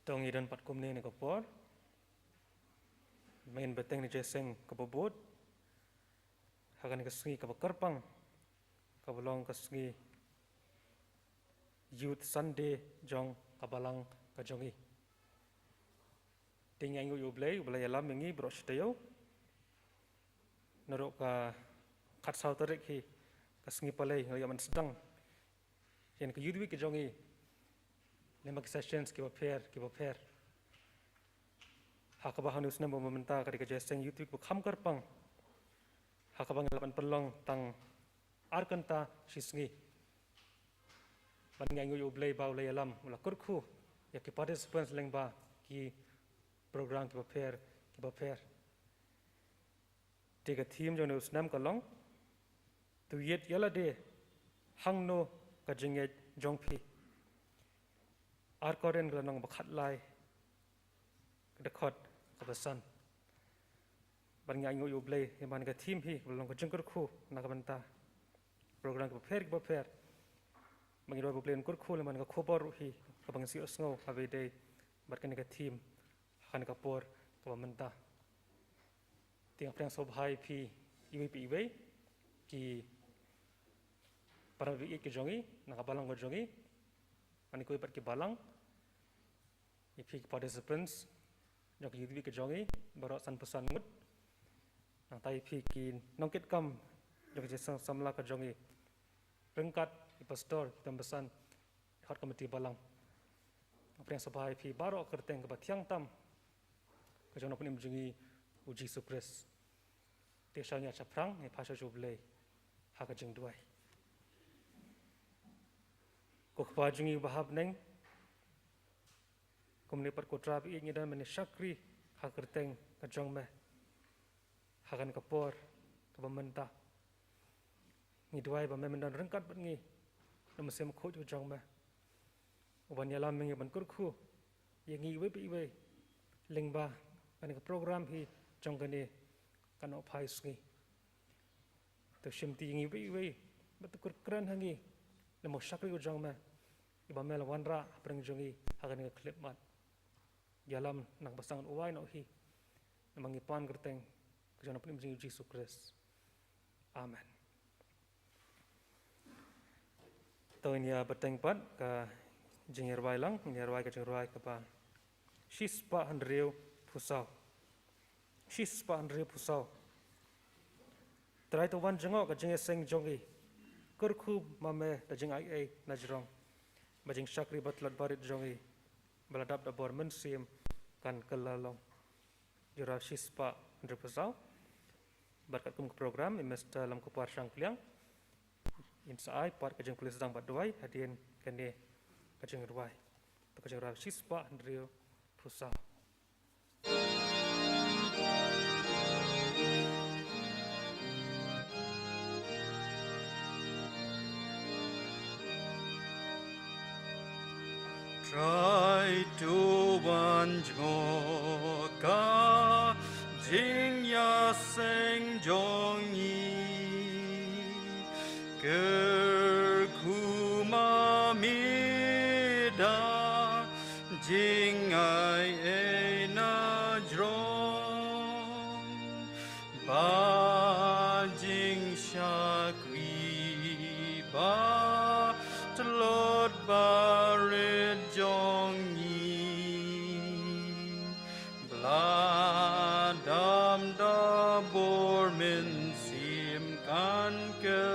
Tong idan pat kumni ni kapor. Main beteng ni jeseng kabobot. Hagan kasngi kabakarpang. Kabalong kasngi Youth Sunday jong kabalang kajongi. Tinggal ingu yublay alam ingi brosh tayo. Narok ka katsau tarik hi kasngi palay ngayaman sedang. Yan ka yudwi kajongi. Lima sessions kiba pair. Hakabahan usna meminta ketika jeseng yudwi bukham karpang. Hakabang lapan pelong tang arkanta sisngi. Banyak ingu yublay lay alam mula kurku ya ki participants lengba ki program kiba pair. Tiga team jone usnam kalong tu yet yala de hangno kajinget jongpi arkoren glanong bakhat lai dekot kabasan banyak ingu yublay yaman ka team hi glanong kajingkur khu nakabanta program kiba pair mangiro buplayan kurku laman ka khobor hi kabang si osngo habede barkan ka team hakan ka por kabamanta tiang prang sobhai pi iwi ki para vi ke jongi nakabalang ko jongi ani ko ipat ki balang ipi participants jong ki vi ke jongi baro san pesan mut nang tai pi ki nongkit kam jong ki samla ka jongi pengkat pastor tambasan hot committee balang prang sobhai pi baro kerteng ke batiang tam ka jong pun imjungi uji sukres tesanya caprang ni pasha jublay hakajeng duai ko khwajungi bahab neng kumni pat ko trap i ngidan mani shakri hakerteng kajong me hakan kapor kabamenta ni duai ba memendan rengkat bat ngi namasem khoj jong me uban yalam mengi ban kurku yengi we lengba kan program hi jong gani kano phai sngi to shimti ngi we betukur kran hangi namo shakri ko jong me iba mel wanra preng jongi hagan ga clip mat yalam nang basang uwai no hi namangi pan gerteng kejana pun jingi Jesus Christ amen to inia beteng pat ka jingir wailang nirwai ka jingirwai ka pa shispa handreu pusau try to wan jengok ka jing seng jongi kurku mame da jing ai najrong bajing shakri batlat barit jongi baladap da bor mensim kan kelalong jura shispa handreu pusau berkat kum program imesta lam ku par sangkliang insai par ka jing pulis dang badwai hadien kene ka jing ruai to ka jura shispa handreu pusau Try to wanjoka jingya seng jongi kerkuma mida jingai ena jrong ba jing shakri ba telot barit jongi bladam da bor min sim kan ke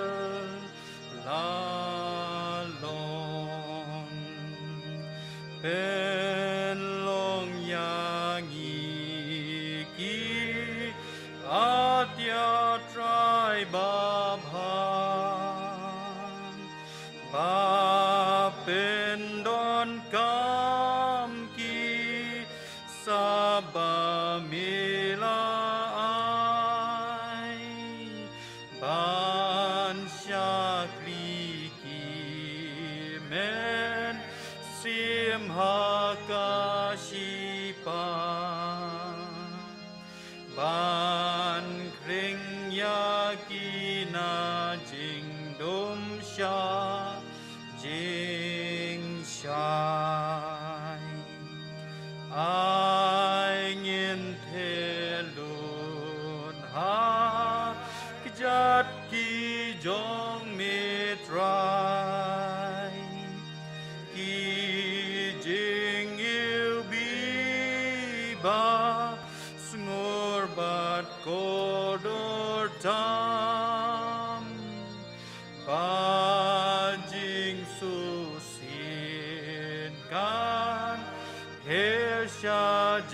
lalong pen long yang iki atya try babhan Bapendon kam ki sabamila ai ban shakri ki men simhakashipan ban kring yakina jingdom sha jing shai bat ki jong mitrai ki jing yêu bi ba snor bat kodor tam ba jing su sin kan her sha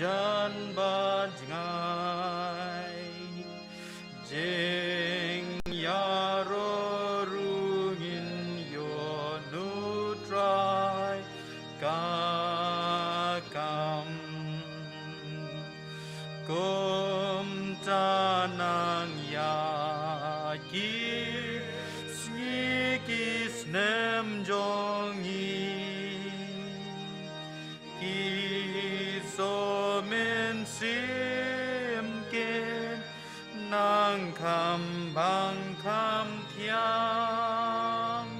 jan ba jingai jing yaro rungin yo nu try ka kam kum tanang ya ki sniki snem jongi ki so men sim ken nang kam bang kam thiang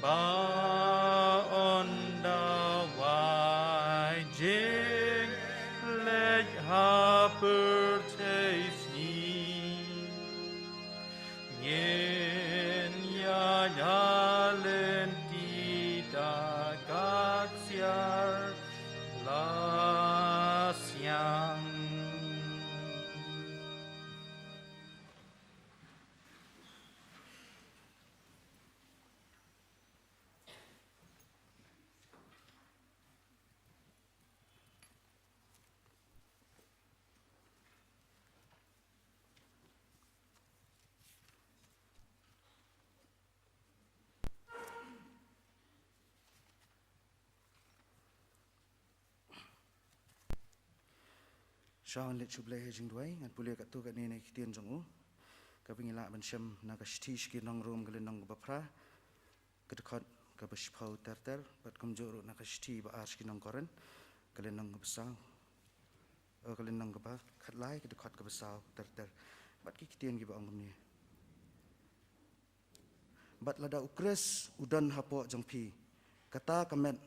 ba on da wai jing let ha per taste Nyen ya len ti da gak siar la siang Shawn let chuble hejing duai ngan pulia kat tu kat ni kitian jongu ka pingila ban syam na ka shtish ki nong room galen nong bapra ka dekat ka bashpau ter bat kumjoro na ka shti ba arsh ki nong koran galen nong besau galen nong ba khat lai ka dekat ka besau ter bat ki kitian ki ba ong ni bat lada ukres udan hapo jongpi kata kamet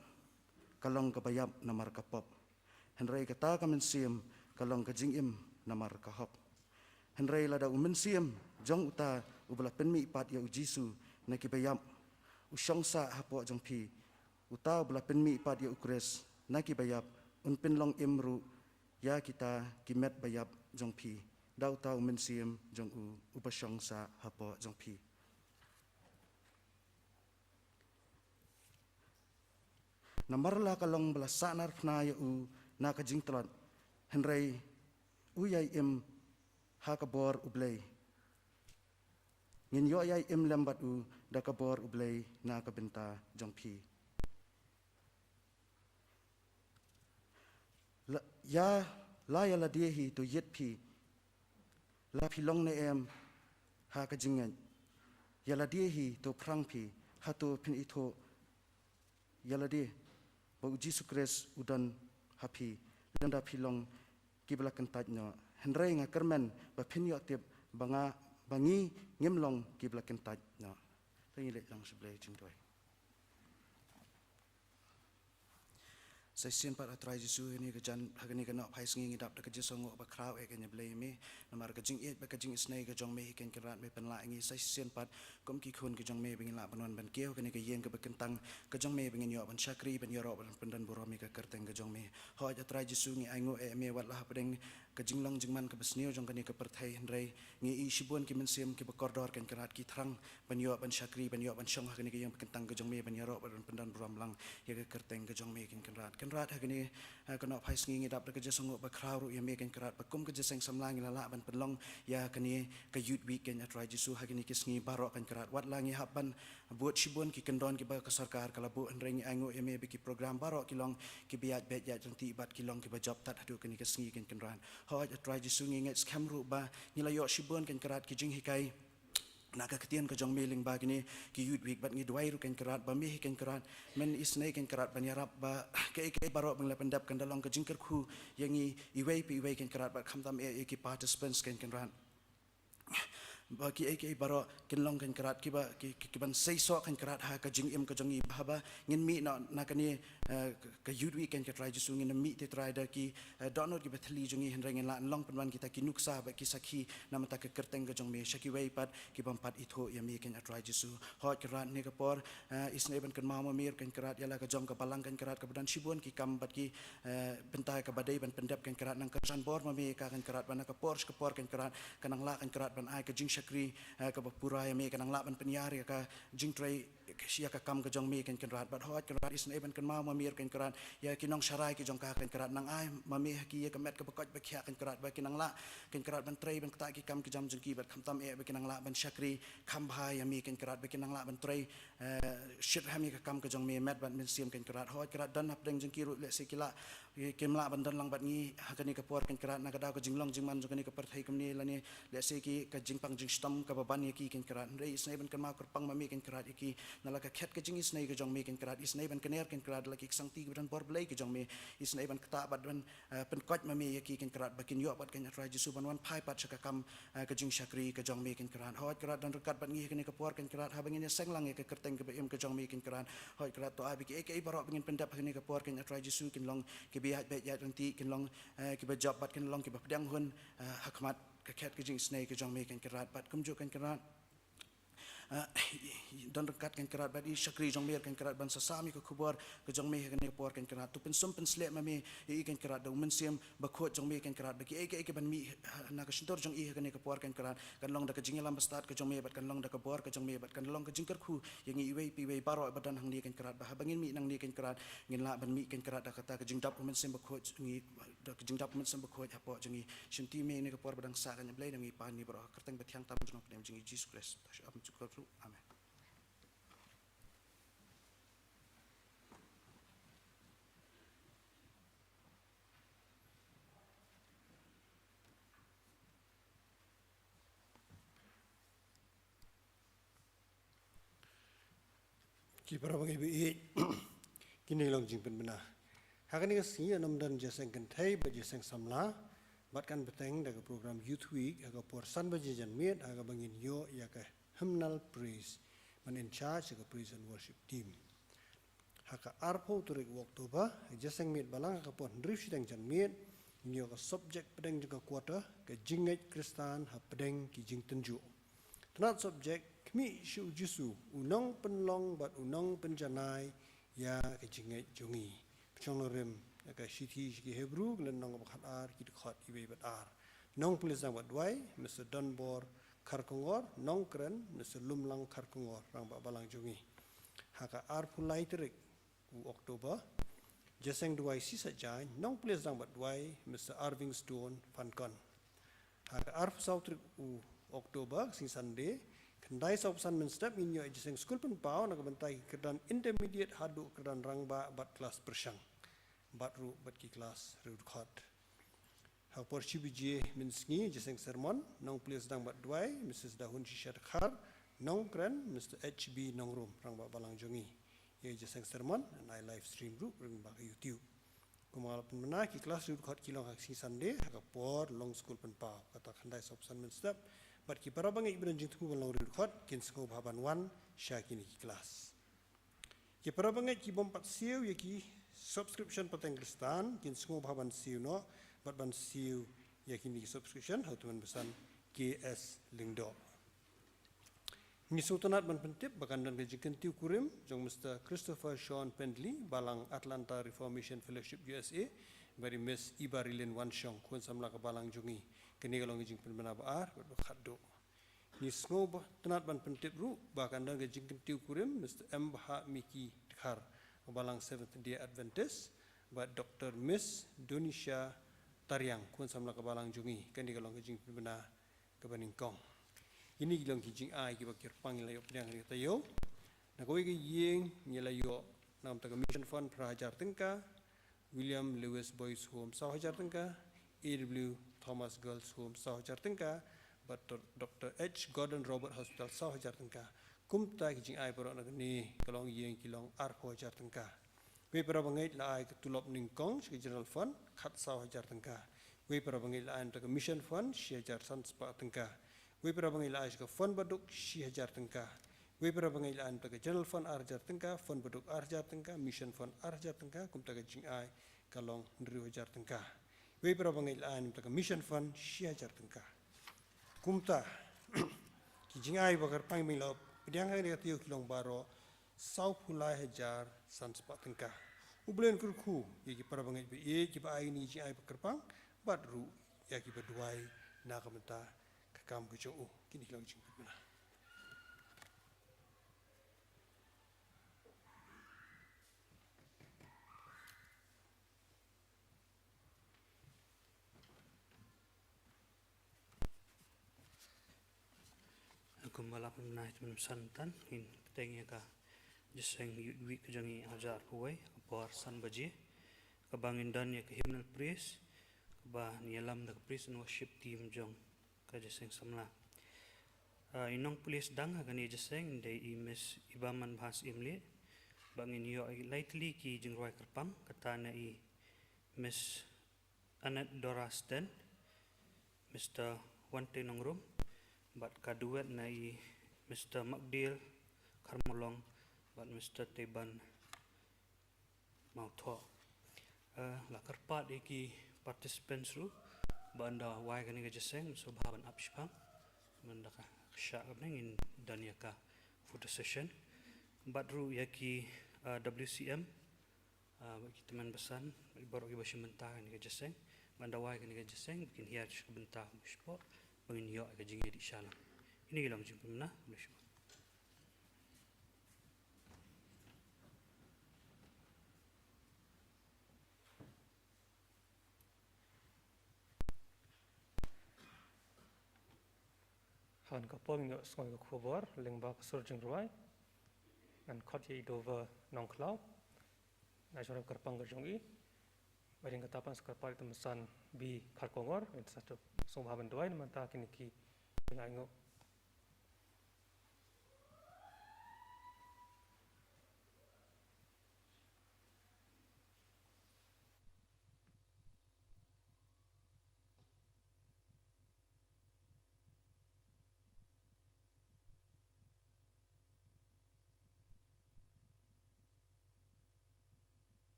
kalong ka bayap namar ka pop henrai kata kamen sim kalong ka jingim namar ka hop henrai lada umen sim jong uta ubala penmi pat ya ujisu na ki bayam usyongsa hapo jongpi uta ubala penmi pat ya ukres na ki bayap un penlong imru ya kita kimet bayap jongpi da uta umen sim jong u ubasyongsa hapo jongpi namarla kalong bala sanar pna ya u na ka jingtlat henrai uyai im hakabor ublay ngin yo yai im lambat u da kabor ublay na ka benta jongpi ya la dehi to yet pi la pilong na em ha ka jingan ya la dehi to prang pi ha to pin ito ya la de ba Jesus Christ udan happy dan da pilong kibla kentaj no henrai nga kermen ba pinyo tip banga bangi ngimlong kibla kentaj no pengilet lang sebelah jingtoi Session pat atrai Jesu ini kejan hagani kena phai singi dap da keje songo ba kraw e kenya blai me namar ka jing it ba ka jing snai ka jong me ken kerat me pen la ngi session pat kom ki khun ka jong me bingin la banon ban keu kene ka yen ka bekentang ka jong me bingin yo ban syakri ban yo ro ban pendan boromi ka kerteng ka jong me ho atrai Jesu ngi aingo e me wat la pedeng ka jinglong jingman ka besnio jong kene ka perthai henrai ngi i shibun ki mensim ki bakordor ken kerat ki thrang ban yo ban syakri ban yo ban syong hagani ka yang bekentang ka jong me ban yo ro ban pendan borom lang ya ka kerteng ka jong me ken kerat rat hagani kana phai singi dap da keje songo ba kraw ya me ken kerat ba kum keje seng samlang la ban pelong ya kani ka youth week ken atrai Jesu hagani ki singi barok ken kerat wat langi haban buat shibun ki kendon ki ba ka sarkar kala bu henrengi ango ya me ki program barok ki long ki biat bet ya janti bat ki long ki ba job tat hadu kani ki singi ken kerat ho atrai Jesu ngi ngai skamru ba nila yo shibun ken kerat ki jing hikai naga ketian ka jong meling ba gini ki youth week bat ngi duai ru ken kerat ba mi ken kerat men isnai ken kerat ban yarap ba ke barok bang la pendap kan dalong ka jingker khu yangi iwei pi iwei ken kerat ba kham tam e ki participants ken kerat bagi ai baro kinlong kan kerat kiban seisok kan kerat ha ka jing im ka jongi bahaba ngin mi na kani ka yudwi kan ka try jisu ngin mi te try da ki donot ki bathli jongi hen rengin la long penwan kita ki nuksa ba ki sakhi namata ka kerteng ka jong me shaki wei pat ki bam pat itho ya mi kan try jisu hot kerat ni ka por isne ban kan mama mir kan kerat yala ka jong ka balang kan kerat ka badan shibun ki kam bat ki bentai ka badai ban pendap kan kerat nang kersan bor ma me ka kan kerat ban ka por kan kerat kanang la kan kerat ban ai ka jing Syakri ka bapura ya me kanang laban penyari ka jingtrai sia ka kam ka jong me kan kerat bat hot kerat isne ban kan ma mir kan kerat ya kinong sharai ki jong ka kan kerat nang ai ma me ki ya ka met ka bakot ba khia kan kerat ba kinang la kan kerat ban trai ban ta ki kam ki jam jong ki bat kham tam ba kinang la ban Syakri kham bhai ya me kan kerat ba kinang la ban trai shit ha me ka kam ka jong me met ban min sim kan kerat hot kerat dan hap deng jong ki ru le sekila kim la ban dan lang bat ngi ha kan ni ka por kan kerat na ka da ka jinglong jingman jong kan ni ka perthai kam ni la ni le seki ka jingpang stam ka baban yaki kan kerat rei isnai ban kan ma kurpang ma me kan kerat yaki nala ka khet ka jing isnai ka jong me kan kerat isnai ban kaner kan kerat laki sang ti ban bor blai ka jong me isnai ban kata bat ban pen kot ma me yaki kan kerat bakin yo bat kan atra jisu ban wan phai pat ka kam ka jing Syakri ka jong me kan kerat hot kerat dan rekat bat ngi kan ka por kan kerat ha bangin seng lang ka kerteng ka em ka jong me kan kerat hot kerat to abi ki barok bangin pendap kan ka por kan atra jisu kan long ki biat bet ya nanti kan long ki ba job bat kan long ki ba pedang hun hakmat ka khet ka jing snake ka jong me kan kerat bat kumju kan kerat dan rekat kan kerat bat Syakri jong me kan kerat ban sasami ka khubor ka jong me kan por kan kerat tu pen sum pen slep ma me kan kerat do men sim ba khot jong me kan kerat ba ki ai ban mi na ka shintor jong kan ka por kan kerat kan long da ka jing lam start ka jong me bat kan long da ka bor ka jong me bat kan long ka jing kar khu yang i wei pi wei baro badan hang ni kan kerat ba bangin mi nang ni kan kerat ngin la ban mi kan kerat da kata ka jing dap men sim ba khot ngi da ka jing dap men sim ba khot ha po jong i shinti me ni ka por badang sa kan blai ngi pa ni bro kerteng bat yang tam jong pnem jing Jesus Christ amen. Kipara bangi bi kini long jing pen bena hakani si anam dan jaseng kan thai ba jaseng samla batkan beteng daga program Youth Week aga porsan ba jan miet aga bangin yo ya ka hymnal praise man in charge aga praise and worship team haka arpo turik Oktober jaseng miet balang ka pon drif sidang jan miet nyo ka subject pedeng juga kuata ka jinget kristan ha pedeng ki jing tenju tanat subject kami shu jisu unong penlong bat unong penjanai ya kejingai jongi pchong rem ka shiti ki Hebrew glen nong bakhat ar ki khot ibe bat ar nong pulisang bat dwai Mr Donbor Karkongor nong kren Mr Lumlang Karkongor rang ba balang jongi haka ar pulai terik u Oktober jaseng dwai sisa jai nong pulisang bat dwai Mr Arving Stone Fankon haka ar sautrik u Oktober sing Sunday Kendai sausan menstep inyo jaseng school pun pau nak bentai kedan intermediate hadu kedan rangba bat kelas persang bat ru bat ki kelas ru khot ha por chibije minsngi jaseng sermon nong please dang bat dwai Mrs Dahun Shishat Khar nong kren Mr HB nong room rangba balang jongi ye jaseng sermon and I live stream ru ring ba YouTube kumal pun mena ki kelas ru khot kilong hak si Sunday ha por long school pun pau kata kendai sausan menstep Bat ki para bangai ibran jing tu balang ru khot kin sko baban wan syakini ki kelas ki para bangai ki bompat siu ye ki subscription pateng kristan kin sko baban siu no bat ban siu ye kini subscription how tuan besan KS Lingdo ni sultanat ban pentip bakan dan gajikan tiu kurim jong Mr Christopher Sean Pendley balang Atlanta Reformation Fellowship USA bari Miss Ibarilin Wanshong kun samla ka balang jongi kini kalau ngijing penbena baar berkhaddo ni snob tenat ban pentip ru bahkan dan ngijing tiu kurim Mr M Baha Miki Khar balang Seventh Day Adventist but Dr Miss Donisha Taryang kun samla ka balang jungi kini kalau ngijing penbena ke Baningkong ini gilang ngijing ai ki bakir panggil ayo pedang ri tayo na koi ki yeng nyelayo nam ta mission fund prahajar tengka William Lewis Boys Home sahajar tengka AW Thomas Girls Home Sahajar Tengka but Dr H Gordon Robert Hospital Sahajar Tengka kumta ki jing ai poro nak ni kalong yeng kilong ar Sahajar Tengka we para bangai la ai tulop ningkong ki general fund khat Sahajar Tengka we para bangai la ai mission fund Sahajar San Spa Tengka gue para bangila ke fund baduk 6,000 tengkah. Gue para bangila taga general fund 6,000 tengkah, fund baduk 6,000 tengkah, mission fund 6,000 tengkah, kum taga jing ai kalong 2,000 tengkah. Gue para bangila taga mission fund 6,000 tengkah. Kum ta ki jing ai bakar pang milo pediang ai tiyo kilong baro sau pulai hajar san sepat tengkah. Ublen kurku ki para bangila ki ba ai ni jing ai bakar pang badru ya ki berduai na kamenta kakam kujo kini kilong jing putna. Kumbala penai teman santan in tengnya ka jeseng wi kejangi hajar huai kapar san baji kabangin dan ya ke hymnal praise ba nielam da praise and worship team jong ka jeseng samla inong pulis dang agani jeseng de imes ibaman bahas imli bangin yo lightly ki jingroi kerpang katana i Miss Annette Dorasden Mr. Wante Nongrum bat kaduet na i Mr. Magdil Karmolong bat Mr. Teban Mautho la karpat iki participants ru banda wai kani ga jeseng so bhaban apshpang manda ka sha abneng in dania ka photo session bat ru yaki WCM bagi teman besan baru iba shimenta kani ga jeseng banda wai kani ga jeseng bikin hiaj benta muspo bangin yo ka jingi di shalang ini gilang jing pemna boleh. Han kapong yo skoi ko khobor lengba kasur jing ruai an khot ye dova nong klau na jora karpang jongi baring katapan skarpar itu mesan bi kharkongor itu satu sumhaban doain manta kini ki ngaingo.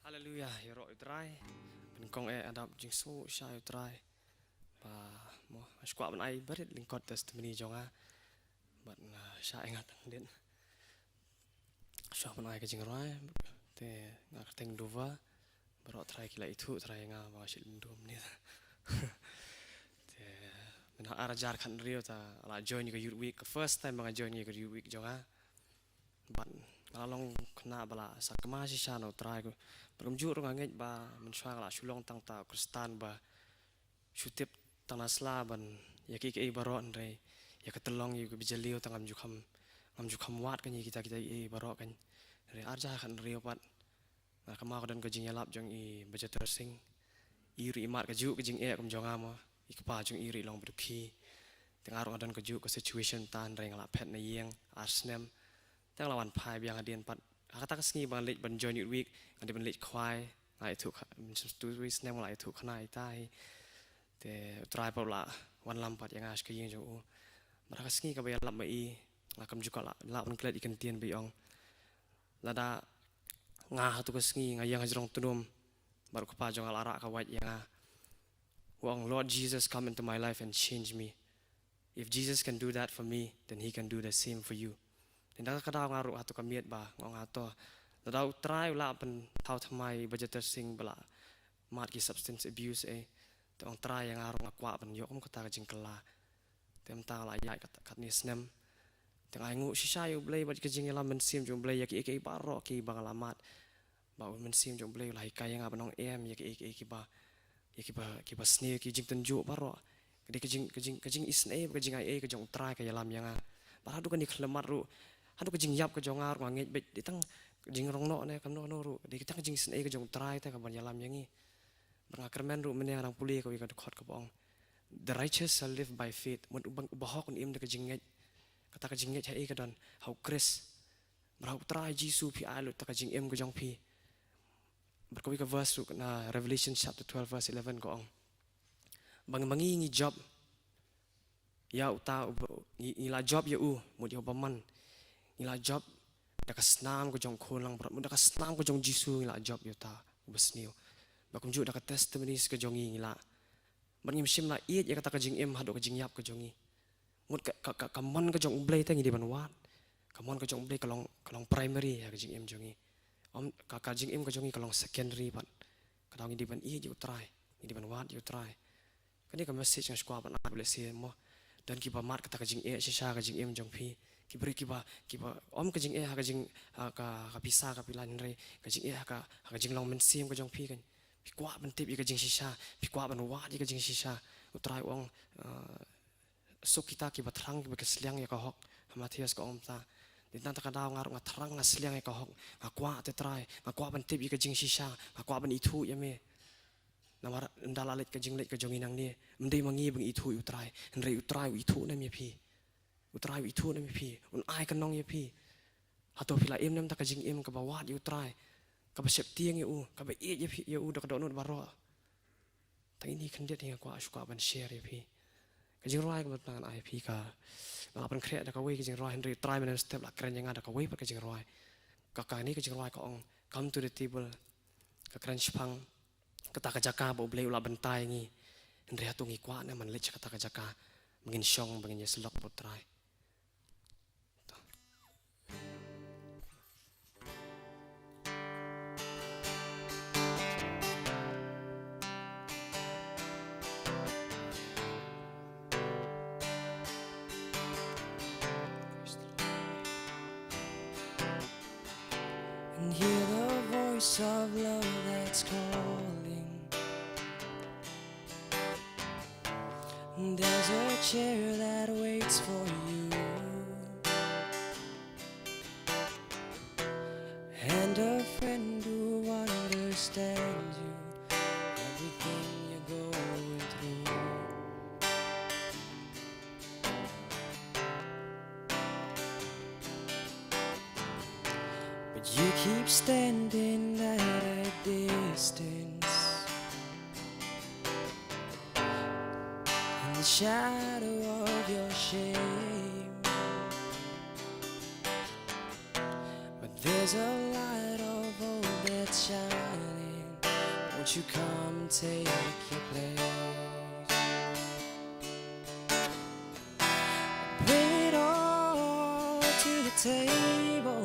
Haleluya, yoro utrai. Penkong adap jingsu sha utrai. Ba mo skwa ban ai berit lingkot testimony jonga. Bat sha ingat den. Sha ban ai ka jingrai te ngak teng dova. Baro trai kila itu trai nga ba shil ndum ni. Te men arajar kan rio ta ala join you youth week first time bang join you youth week jonga. Bat ngalong kena bala sakma si sha no trai ko. Berumjur ngangit ba mensuang la sulong tang ta kristan ba syutip tanasla ban yaki ke baro andre ya ketelong yu ke bijaliu tangam jukam wat kan kita baro kan re arja kan rio pat na kama ko dan ko jing yalap jong i baja tersing iri imat ke ju ke jing e kum jong ama i pa jong iri long berki tengarong dan ke ju ke situation tan reng la pet na yeng arsnem tang lawan pai biang adian pat kata kesini bang late ban join week ada ban late kwai ngai tu tu wis nem lai tu khnai tai te try pa la wan lampat yang as ke yeng jo mereka kesini ka bayar lam mai ngakam juga la ban klet ikan tien biong lada ngah tu kesini ngai yang ajrong tunum baru ka pa jong alara ka wait yang wong Lord Jesus come into my life and change me. If Jesus can do that for me, then he can do the same for you. Dan kadang ngaruh atau kamiat bah ngong atau ladau try lah pen tahu thamai baca tersing bela mat ki substance abuse tong try yang ngaruh ngakwa pen yok kata jingkela tem ta la ya kat ni snem teng aingu sisa yu blai bat kejing lam men sim jom blai ya ki baro ki bang alamat ba men sim jom blai lai kai nga banong em ya ki ba sne ki jing tenju baro kejing isne kejing ai kejong try ka lam yang ba du kan ni klemat ru hadu kejing yap ke jongar ngangit bet ditang jing rongno ne kamno no ru di kita kejing sne ke jong trai ta kaban yalam yangi Pengakremen ru meneng orang pulih kau ikan dekat ke bong. The righteous shall live by faith. Mun ubang ubahok kun im de kejinget. Kata kejinget hai kadon hau kris. Berhau trai Jisu pi alut ta kejing im kejong pi. Berkawi ke verse na Revelation chapter 12 verse 11 ko ong. Bang-bangi ngi job. Ya uta ngila job ya mu dia baman. Ngila job dak senam ko jong kholang mu dak senam ko jong Jisu ngila job ya ta besniu. Bakum ju dak testimonies ke jongi ngila. Ban ngim sim la iet ya kata ka jing im hado ka jing yap ka jongi. Mut ka mon ka jong blay ta ngi di ban wat. Ka mon ka jong blay kalong primary ya ka jing im jongi. Om ka jing im ka jongi kalong secondary ban. Ka ngi di ban iet you try. Ngi di ban wat you try. Kani ka message ng squad ban boleh si mo. Dan kiba mat kata ka jing e sisa ka jing im jong pi. Kibri kiba om ka jing e ha ka jing ka pisa ka pilan re ka jing e ha ka jing long men sim ka jong pi kan. Pikwa ban tip ka jing sisa, pikwa ban wa ka jing sisa. Utrai ong so kita kiba terang kiba kesliang ya ka hok Matias ka om ta. Dintan ta ka daw ngaruk nga terang nga sliang ya ka hok. Ngakwa te try, ngakwa ban tip ka jing sisa, ngakwa ban itu ya me. Namar ndalalit ka jing lit ka jong inang ni. Mendai mangi bang itu utrai, ndai utrai itu na mi pi. Utrai itu na mi pi. Un ai ka nong ya pi. Hato pila im nam ta ka jing im ka bawat utrai. Kaba sep tiang ya kaba iet ya pi ya dak donut baro. Tang ini kandiat hingga kwa suka ban share ya pi. Kajing roi ka ban ai pi ka. Ngapan kre dak away kajing roi Henry try man step la kren yang ada ka away pa kajing roi. Ka ni kajing roi ka ong come to the table. Ka kren spang kata ka jaka ba blay ula bentai ngi. Henry hatu ngi kwa na man lech kata ka jaka. Mangin syong bangin ya selok bo try. And hear the voice of love that's calling. And there's a chair that waits for you, and a friend who understands you, everything you're going through. But you keep standing at a distance, in the shadow of your shame. But there's a light of hope that's shining. Won't you come take your place? Bring it all to the table.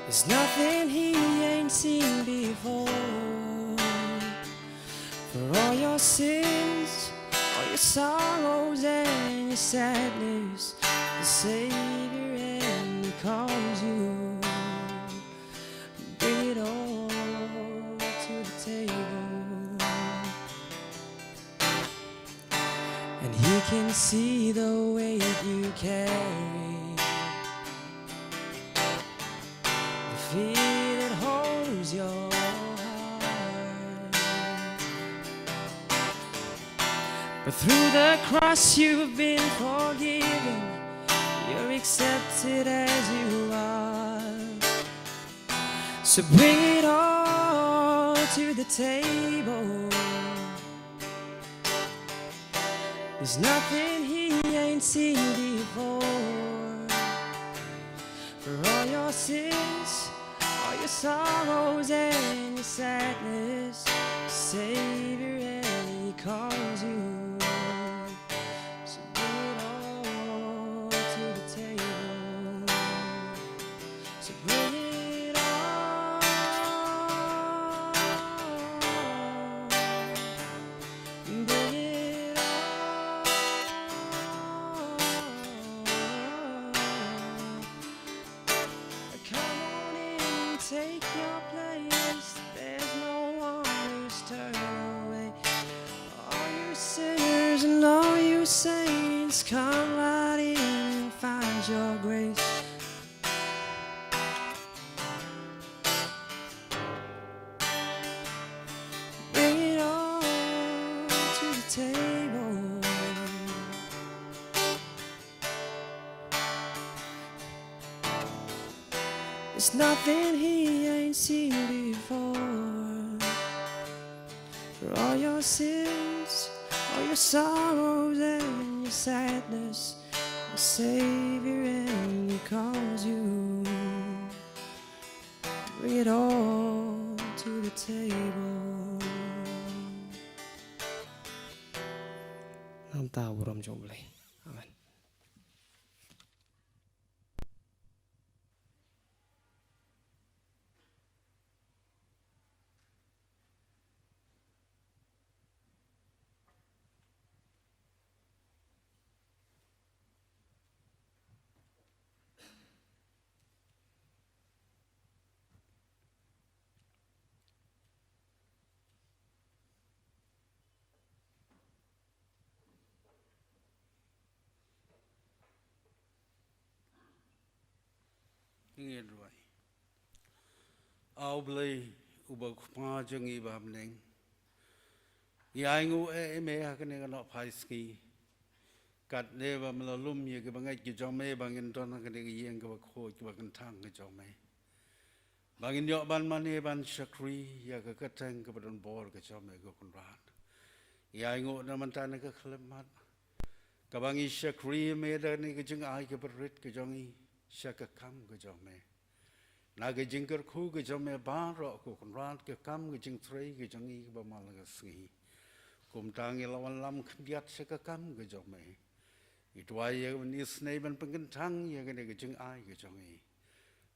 There's nothing he ain't seen before. For all your sins, all your sorrows and your sadness, the Savior and He calls you. Bring it all to the table, and He can see the weight you carry, fear that holds your heart. But through the cross you've been forgiven, you're accepted as you are. So bring it all to the table. There's nothing he ain't seen before. For all your sins, all your sorrows and your sadness, Savior and He calls you. So bring it all to the table. So bring it all. Bring it all. Come on in, take your place. There's no one who's turned away. All you sinners and all you saints, come right in and find your grace. There's nothing he ain't seen before. For all your sins, all your sorrows and your sadness, the Savior and He calls you. Bring it all to the table. Nam ta uram jong blai. Amen. Nghe rồi. Ao blei ubak ma jangi bam neng. Yai ngu e me ha kene ga no phai ski. Kat ne ba mla lum ye ke bangai ki jong me bangin ton ha kene ga yeng ga kho ki ba kan thang ga jong me. Bangin yo ban man e ban shakri ya ga ka tang ga don bor ga jong me ga kun ran. Yai ngu na man tan ga khlemat. Ka bangi shakri me da ne ga jing ai ga brit ga jong i. Shaka kam ga jong me. Na ga jingkar khu ga jong me ba ro ko kun ran ga kam ga jing threi ga jong i ba mal ga sgi. Kum tang i lawan lam khdiat shaka kam ga jong me. I twai ya ban is nei ban pengin thang ya ga ne ga jing ai ga jong i.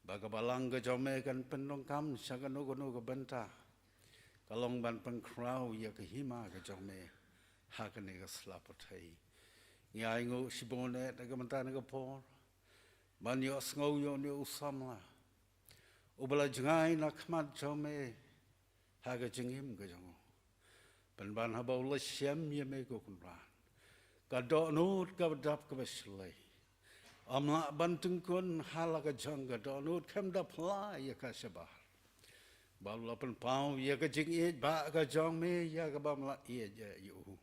Ba ga balang ga jong me kan pen long kam shaka no ga banta. Ka long ban peng krau ya ga hima ga jong me. Ha ga ne ga slapotai. Ya ingo sibone da ga mantana ga por. Ban yo sngo yo ni usamla. Ubala jangai na khmat jome ha ga jingim ga jong. Ban ban ha baula shem ye me go kun ran. Ka do nut ka dap ka beslei. Amla ban tung kun hala ga jong ga do nut kam da pla ya ka shabah. Baula pan pau ya ga jing e ba ga jong me ya ga bamla e ya yu.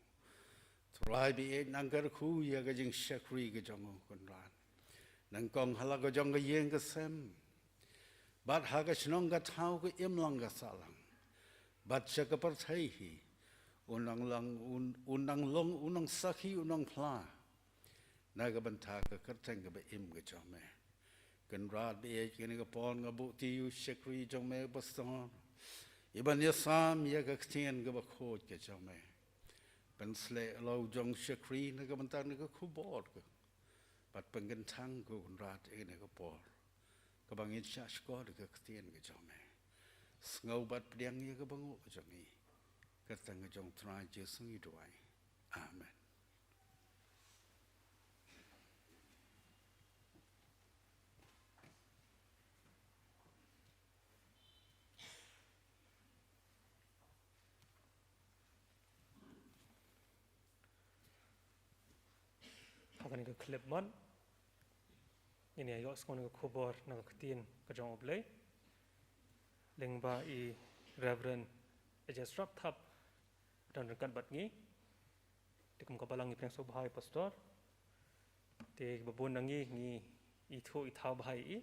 Try bi e nangar khu ya ga jing shakri ga jong kun ran. Nang kong hala ga jong ga yeng ga sem. Bat ha ga shnong ga thau ga im lang ga salang. Bat sha ga par thai hi. Unang long unang sakhi unang pla. Na ga ban tha ga kar thang ga ba im ga jong me. Kan rat bi e ga pon ga bu ti yu shakri jong me ba ston. Iban ya sam ya ga ktien ga ba khot ga jong me. Ban sle lo jong shakri na ga ban ta na ga khu bor ga. Bat pengen thang ko kun rat e ne ko por. Ka bangin sha sko de ka ktien ga jong me. Ngau bat priang ye ka bangu ka jong i. Ka tang ga jong tra je sung i duai. Amen. Hakan ga clip man. Ini ayo skon ga khobor na ga ktin ka jong oblei. Lengba I Reverend Ejesrap thap dan rekan bat ngi. Tikum ka balang I preng so bhai pastor. Te babon nangi ngi I thu I thau bhai I.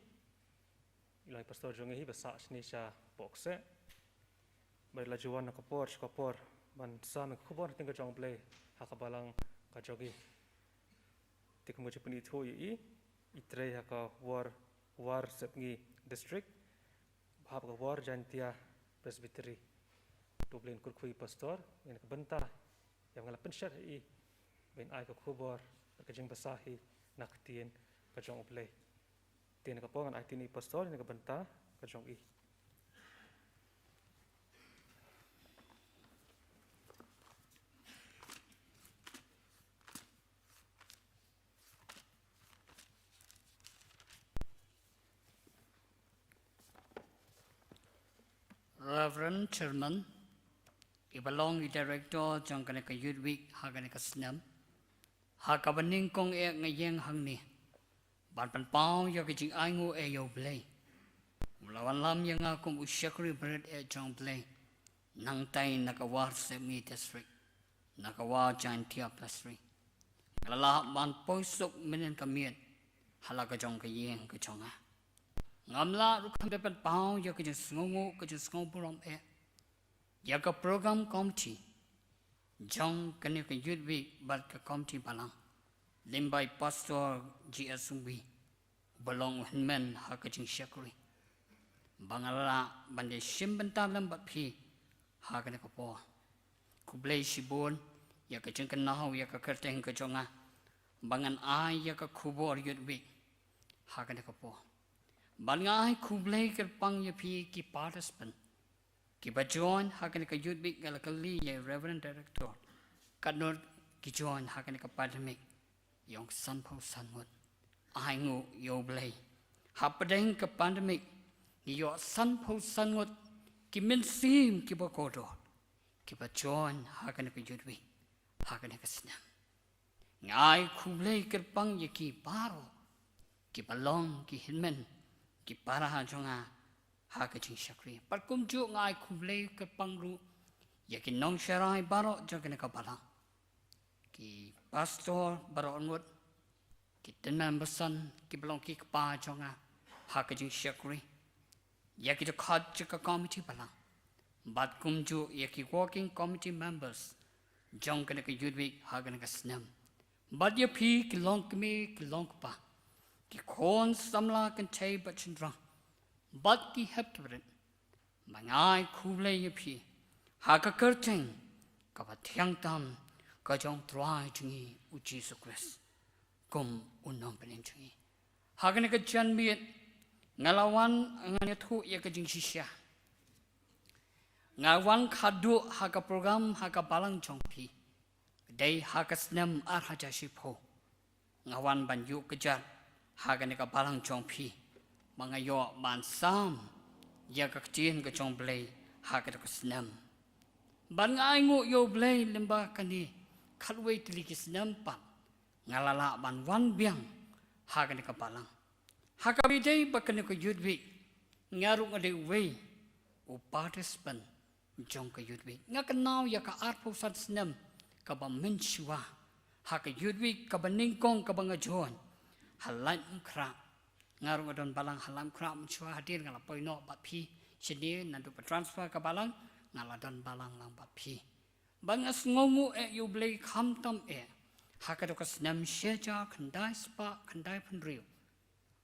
Ilai pastor jong hi basa sni sha boxe. Bai la juan na kapor ban sam khobor ting ka jong oblei ha ka balang ka jogi. Tikum ga chipni thu I itre ha ka war sepngi district bhab ka war jantia presbytery Dublin kurkhui pastor yang ka benta yang ngala pensyar I ben ai ka khubor ka jing basahi naktien ka jong oblei tien ka pongan ai tini pastor yang ka benta ka jong I Reverend Chairman, Ibalong I Director Jong Kaneka Youth Week Haganeka Snam, Hakabaning Kong E Ngayeng Hangni, Ban Pan Pao Yakijing Aingu E Yo Blay, Ulawan Lam Yanga Kum Ushakri Bread E Jong Blay, Nang Tai Nakawar Semi District, Nakawa Jantia Pastry, Gala Ban Poisok Minen Kamiet, Halaka Jong Kayeng Kachonga. ngamla rukam dapat pau ya ke sngongo ke sngoburom ya ke program komti jong kene ke youth week bat ke komti balang limbai pastor GSUB belong men ha ke jing syakuri bangala bande simbentar lambat pi ha kene ke po ku blai sibon ya ke jing kenau ya ke kerteng ke jonga bangan ai ya ke kubor youth week ha kene ke po bangai ku blai ke pang ya pi ki participant ki bajon ha kene ke youth week gal kali ya reverend director kanor ki join ha kene ke pandemic yong san pau san mut ai ngu yo blai ha padeng ke pandemic ni yo san pau san mut ki min sim ki ba kodo ki bajon ha kene ke youth week ha kene ke snam ngai ku blai ke pang ya ki paro ki balong ki hinmen ki para ha jonga ha ke ching shakri par kum ju ngai ku blai ke pang ru ya ki nong sharai baro jo kene ke balang ki pastor baro ngut ki tenan besan ki belong ki pa jonga ha ke jing shakri ya ki khat ka committee balang bat kum ju ya ki working committee members jong kene ke youth week ha kene ke snam bat ya pi ki long me ki long pa ki khon samla kan chai ba chandra bat ki heptren mangai khule ya pi ha ka kerteng ka ba thiang tam ka jong trai chingi u Jesus Christ kom unom penin chingi ha kene ke chan miet ngalawan ngane thu ya ke jing shisha ngawan khadu ha ka program ha ka balang chong pi dei ha ka snam ar ha ja shi pho ngawan ban yu ke jar ha kene ka balang chong pi mangayo ban sam ya ka tien ka chong blai ha ka ka snam ban ngai ngu yo blai limba kani khalwei tli ki snam pa ngalala ban wan biang ha kene ka balang ha ka bi dei ba kene ka youth week ngaru ngade wei u participant jong ka youth week ngakanaw ya ka art po sat snam ka ba min shwa ha ka youth week ka ba ning kong ka ba ngajon halan kra ngaru ngadon balang halam kra mchwa hadir ngala poino ba phi chini nandu pa transfer ka balang ngala don balang lang ba phi bangas ngongu you blai kham tam ha ka do ka snam sheja khandai spa khandai phunriu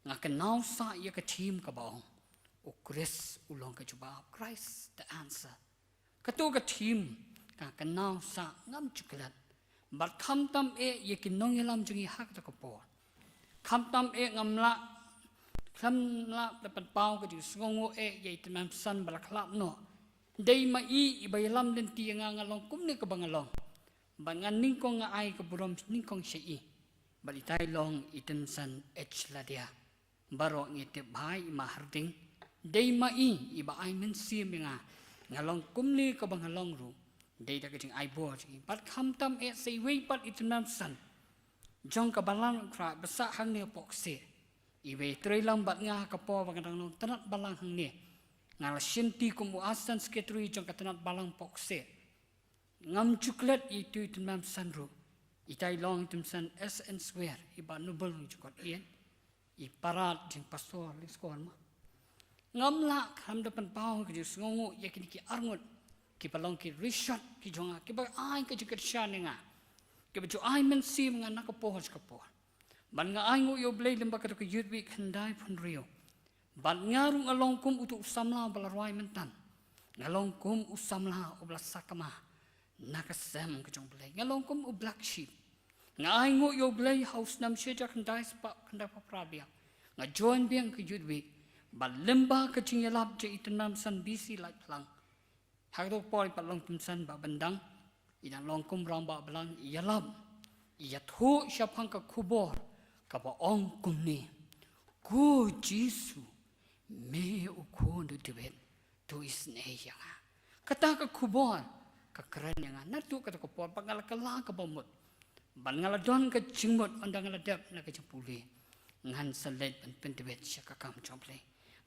ngakanaw sa ya ka team ka ba o Chris ulong ka juba Christ the answer kato ka team ka kanaw sa ngam chuklat bat kham tam ye kinong yalam jungi hak ta ka po kham tam ngamla khamla dapat pau ka ju sngongo ye tamam san bala khlap no dei ma i baylam den ti nga ngalong kumne ka bangalong bangan ningkong nga ai ka burom ningkong sei balitai long item san echladia baro ngite bhai ma harding dei ma i ba ai men sim nga ngalong kumni ka bangalong ru dei da ka jing ai bo ji bat kham tam sei wei pat item san jong ka balang kra basa hang ne pok se ibe trailang bat nga ka po bagadang no tanat balang hang ne ngala shinti kum asan sketri jong ka tanat balang pok se ngam chuklet itu tunam sanru itai long tum san SN swear iba nubel jukot ien i parat jing pastor liskon ma ngam la kham depan pau ke sngongu yakini ki arngut ki balong ki rishot ki jonga ki ba ai ka jikat shaninga ke baju ai men sim nga nak po has ka po ban nga ai ngu yo blai lemba ka to youth week khandai phun rio ban ngarung along kum utu samla balarwai mentan ngalong kum usamla obla sakama nakasam ka jong blai ngalong kum u black sheep nga ai ngu yo blai house nam sheja khandai spa khandai pa prabia nga join biang ka youth week ban lemba ka chingyalap je itanam san BC like lang hagdo poi palong tum san ba bandang ina long kum ram ba balang yalab ya thu shapang ka khubor ka ba ong kum ni ku jisu me u khon du tibet tu is ne ya kata ka khubor ka kran yang na tu ka ko por pangal ka la ka bomot ban ngala don ka chingmot andang ngala dap na ka chapuli ngan salet ban pen tibet sha ka kam chomple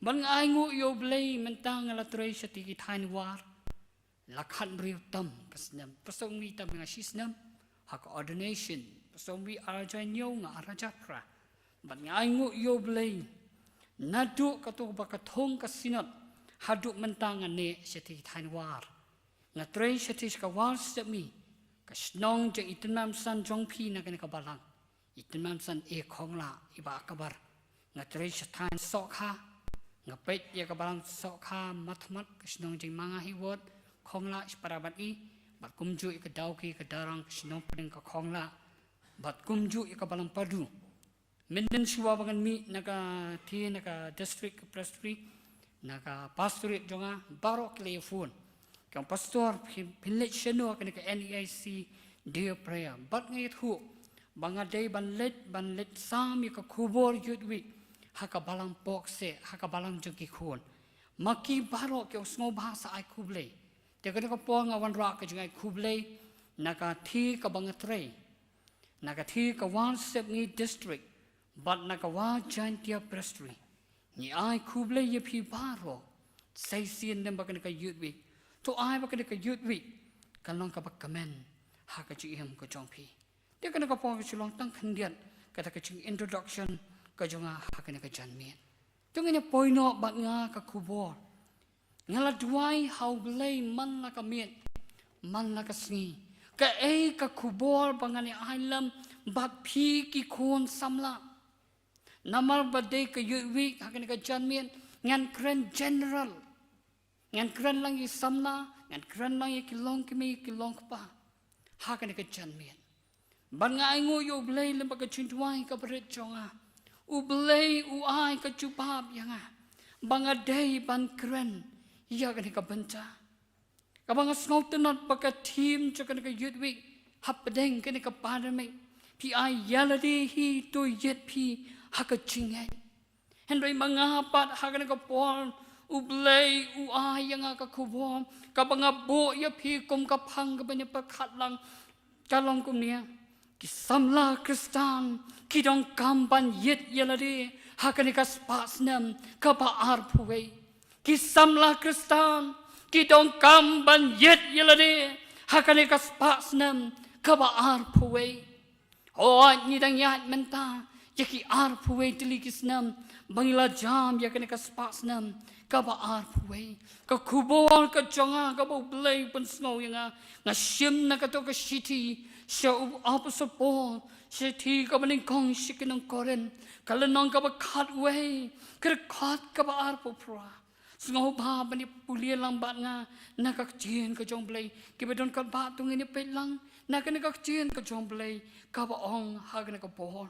ban ai ngu yo blai mentang ngala trei shati ki thain war lakhan riu tam kasnam pasong wi tam nga sisnam hak ordination pasong wi araja nyo nga araja pra ban ngai ngu yo blai nadu katu bakatong kasinat haduk mentangan ne seti thainwar ngatrei seti skawar semi kasnong je itnam san jongpi na kan kabalang itnam san e khongla iba kabar ngatrei sethan sokha ngapet ya kabalang sokha matmat kasnong je manga hiwot khongla isparabat i bat kumju ke dauki ke darang kasnong pedeng ka khongla bat kumju ke kabalang padu Minden siwa bangan mi naga ti naga district presbytery naga pastorate jonga barok telefon kang pastor village seno kan ka NEIC dia prayer bat ngai thu banga day ban let sam ka kubor yudwi haka balang pokse haka balang jogi khon maki barok ke sngo bahasa ai kuble te kan ka po ngawan ra ka jongai kuble naga thi ka banga trei naga thi ka wan sep ngi district But nakawa jantia prestry. Ni ai kuble ye pi baro. Say sin dem bakan ka youth week. To ai bakan ka youth week. Kalong ka bakamen. Haka chi ihem ko jong pi. Dia kana ka pong chulong tang khandian. Kata ka chung introduction ka jonga haka ka janmien. Tung ina poino bat nga ka kubor. Ngala duai hau blay man na ka mien. Man na ka sngi. Ka ka kubor bangani ailam bat pi ki kon samla. Namal badai ke yuwi hakan ke janmien ngan keren general ngan keren lang i samna ngan keren lang i kilong kimi kilong pa hakan ke janmien ban ngai ngo yo blai lemba ke chintuai ka beret jonga u blai u ai ka chupap yanga banga dei ban keren ya kan ka banta ka banga snautenat pa ka team chakan ke yuwi hap bedeng kan ka padame pi ai yaladi hi to yet pi haka chingai hendoi mangapat haka ka pon ublei u yang ka kubom ka banga bo ya phi kum ka phang ka bani pakhat lang kalong kum nia ki samla kristan ki dong kamban yet yelade haka ka spasnam ka pa ar phuwei ki samla kristan ki dong kamban yet yelade haka ka spasnam ka pa ar phuwei o ni dang yat menta Yaki ar puwe tili kisnam bangila jam yakane ka spasnam ka ba ar puwe ka kubor ka jonga ka bo blay pun snow yanga na shim na ka to ka shiti sha opposite pole shiti ka baning kong shikinang koren kalanong ka ba cut way ka cut ka ba ar pupra snow ba bani pulia lang ba nga na ka chien ka jong blay ki ba don ka ba tung ini pe lang na ka chien ka jong blay ka ba ong ha ka bo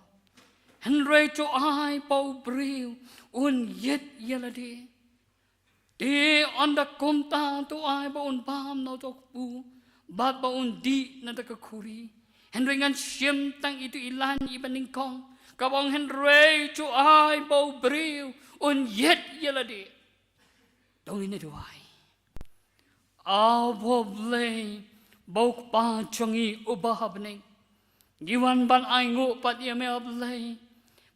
Henry to I pau briu un yet yelade. De on the kumta to I ba un pam no to pu bat ba un di na ta kuri. Henry ngan shim tang itu ilan ibaning kong. Kabong Henry to I pau briu un yet yelade. Dong ini do I. Aw bo blay bok pa chongi ubahabning. Giwan ban ai ngo pat yame blay.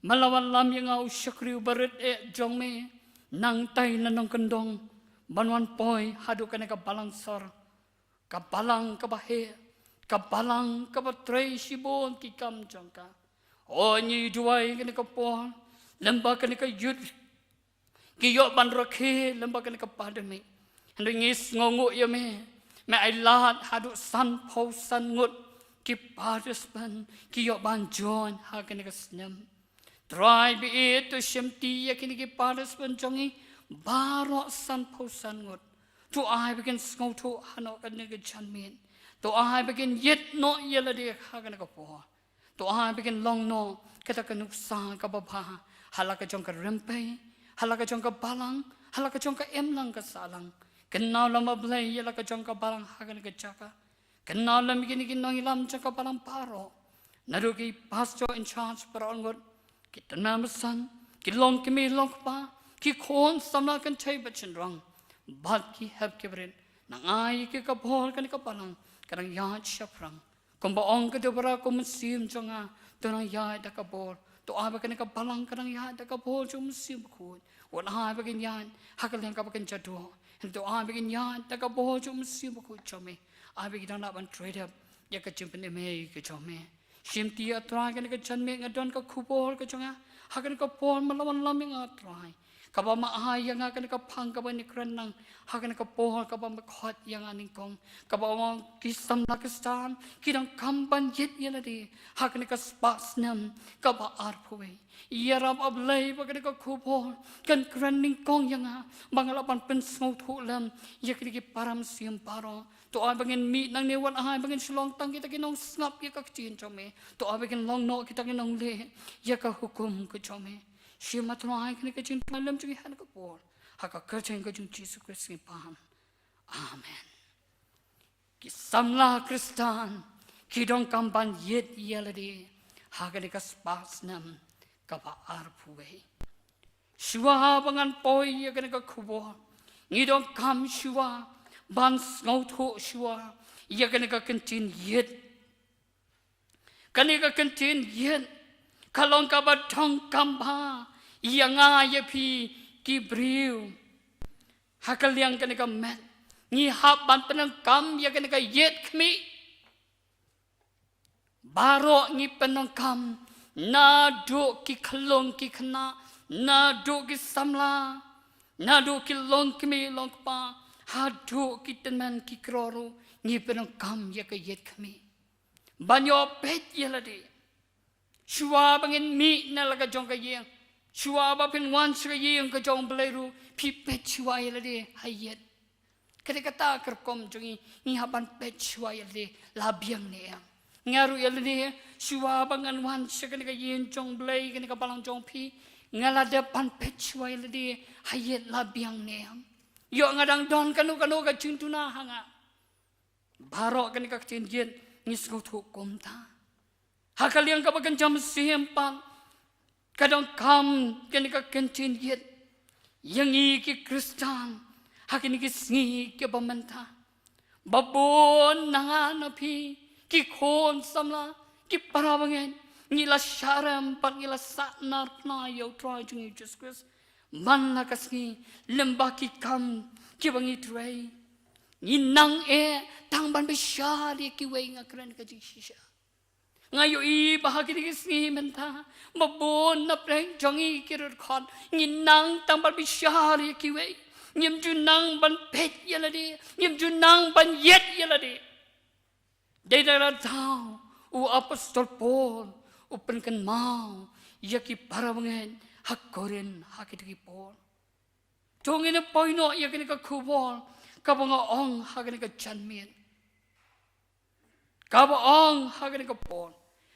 Malawan lam yang au syakri barit jongme nang tai nanong kendong banwan poi hadu kana ka balang sar ka balang ka bahe ka balang ka batrei sibon ki kam jongka o ni duai kana ka po lamba kana ka yut ki yo ban rakhe lamba kana ka padame hando ngis ngongo yame me ai lat hadu san pau san ngut ki padas ban ki yo ban jon ha kana ka snam Try be it to shemti yakini ki paras pencongi baro san posan ngot. To I begin snow to hano kanega chanmin. To I begin yet no yelade haganaka po. To I begin long no katakanuk sa kababa halaka jonka rempe halaka jonka balang halaka jonka emlang kasalang. Kenal lama blay yelaka jonka balang haganaka chaka. Kenal lam begin no ilam jonka balang paro. Naruki pastor in charge para ongot. Kita namasan, kilong kimi long pa, ki kon samla kan chay bachin rang, bad ki heb kibrin, nang ay ki kapol kan kapalang, karang yat syafrang, kung baong ka dobra kung musim jonga, to nang yat da kapol, to aba kan kapalang karang yat da kapol jong musim kun, wan ay bagin yan, hakal yang kapakan jado, to aba bagin yan da kapol jong musim kun chome, ay bagin na ban trade up, ya ka chimpen me ka chome. Shimti atrai kan ka chanme ngadon ka kupol ka chonga hakan ka pon malawan laming atrai kaba maay yang akan kapang kaba ni krenang akan kapohol kaba makhot yang aning kong kaba ong kisam nakistan kidang kamban yet yeladi akan kaspasnam kaba arpuwe yarab ablay bagan kakupol kan krenning kong yang bangalapan pensau thulam yakri param siam paro to ay bangin mi nang newan ay bangin silong tang kita kinong snap ya kakchin chome to ay bangin long no kita kinong le ya ka hukum ko chome Siapa tuh orang yang kecil malam juga hendak kapor, hak kerja yang kecil Yesus Kristus paham, Amen. Kisamlah Kristan, kidong kampan yet yaladi, hak dekas pas nam kapa arpuwe. Shua bangan poi ya kena kubor, ngidong kam shua, bans ngautu shua, ya kena kentin yet, kena kentin yet. Kalong kabat tong kamba yang ayah pi kibriu hakal yang kena kamet ni haban penang kam yang kena kayet kami baro ni penang kam nado ki kalong ki kena nado ki samla nado ki long kami long pa hado ki teman ki kroru ni penang kam yang kayet kami banyak pet yalade Shua bangin mi na laga jong kayeng. Shua bapin wan kayeng ka jong beleru pipet shua yelade hayet. Kata kata kerkom jongi ni haban pet shua yelade labiang ne yang. Ngaru yelade shua bangan wan kayeng jong belai kene ka balang jong pi ngalade pan pet shua yelade hayet labiang ne yang. Yo ngadang don kanu ka cintuna hanga. Barok kene ka cinjen ngis ngutu komta. Hakal yang kabagan jam sempang kadang kam kini ka kentin yet yang iki Kristan hakini ki sngi ke bamanta babon nanganapi ki kon samla ki parabangen ngila syaram pan ngila saknar na yo try jungi Jesus Christ manna kasni lembah ki kam ki bangi tray nang tang ban besyari ki we ngakran ka jisha ngayo i bahagi kisni menta mabon na preng jongi kirut khon nginang tambal bisyari kiwe nyem junang ban pet yalade nyem junang ban yet yalade dedara tau u apostol Paul u penken mau yaki parabangen hakoren hakiti Paul tongine poino yakini ka kubol kabanga ong hakini ka chanmien kaba ong hagani ka pon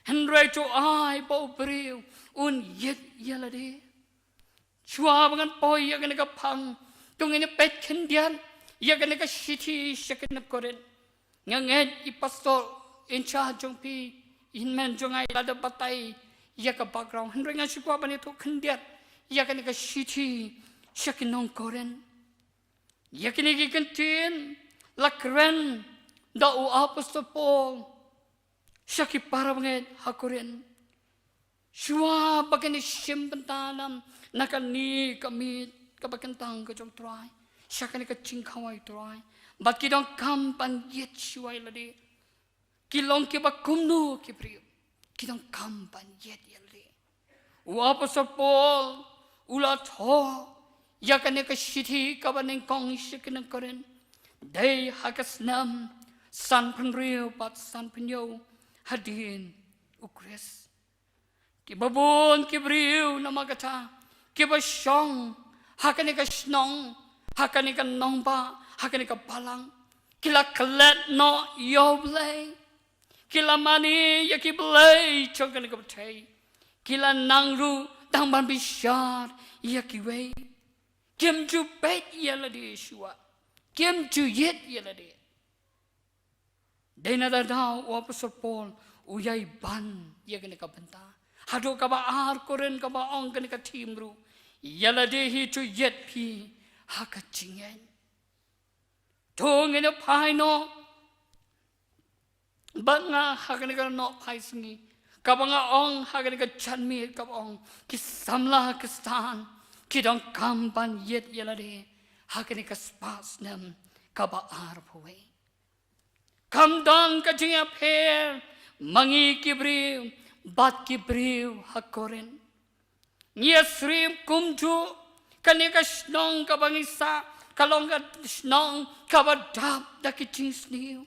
henry to ai bo briu un yet yalade chua bangan poi yagani ka phang tungine pet khendian yagani ka city second koren nganget I pastor in charge jong pi inman jong ai lada batai yaka background henry nga chua bani to khendian yagani ka city second koren yakini ki kentin lakren da u apostol Paul syaki para banget hakuren shua bagani simpentanam nakani kami kabakentang ke jong try syakani ka cingkawai try bat kidong kampan yet shua ladi kilong ke bakumnu ke priu kidong kampan yet yaldi u apostol Paul ulat ho yakani ka city kabaneng kong syakani koren dai hakasnam san penriu pat san penyo hadin ukres kibabon kibriu nama kata kibasyong hakani ka snong hakani ka nongba hakani ka palang kila kelet no yoblay kila mani yakiblay chongkani ka batay kila nangru tangban bisyar yakiway kim ju bet yaladi shua kim ju yet yaladi Dena dadau apostol Paul uyai ban ya kene ka benta hado ka ba ar koren ka ba ong kene ka timru yala de hi chu yet pi ha ka chingen thong ene phai no banga ha kene ka no phai singi ka ba nga ong ha kene ka chanmi ka ba ong ki samla ka stan ki dong kam ban yet yala de ha kene ka spas nam ka ba ar phoi Kamdang kajingya per mangi kibriu bat kibriu hakoren Nyesrim kumju Kaneka snong ka bangisa, kalong ka snong ka badap da kiting sniu.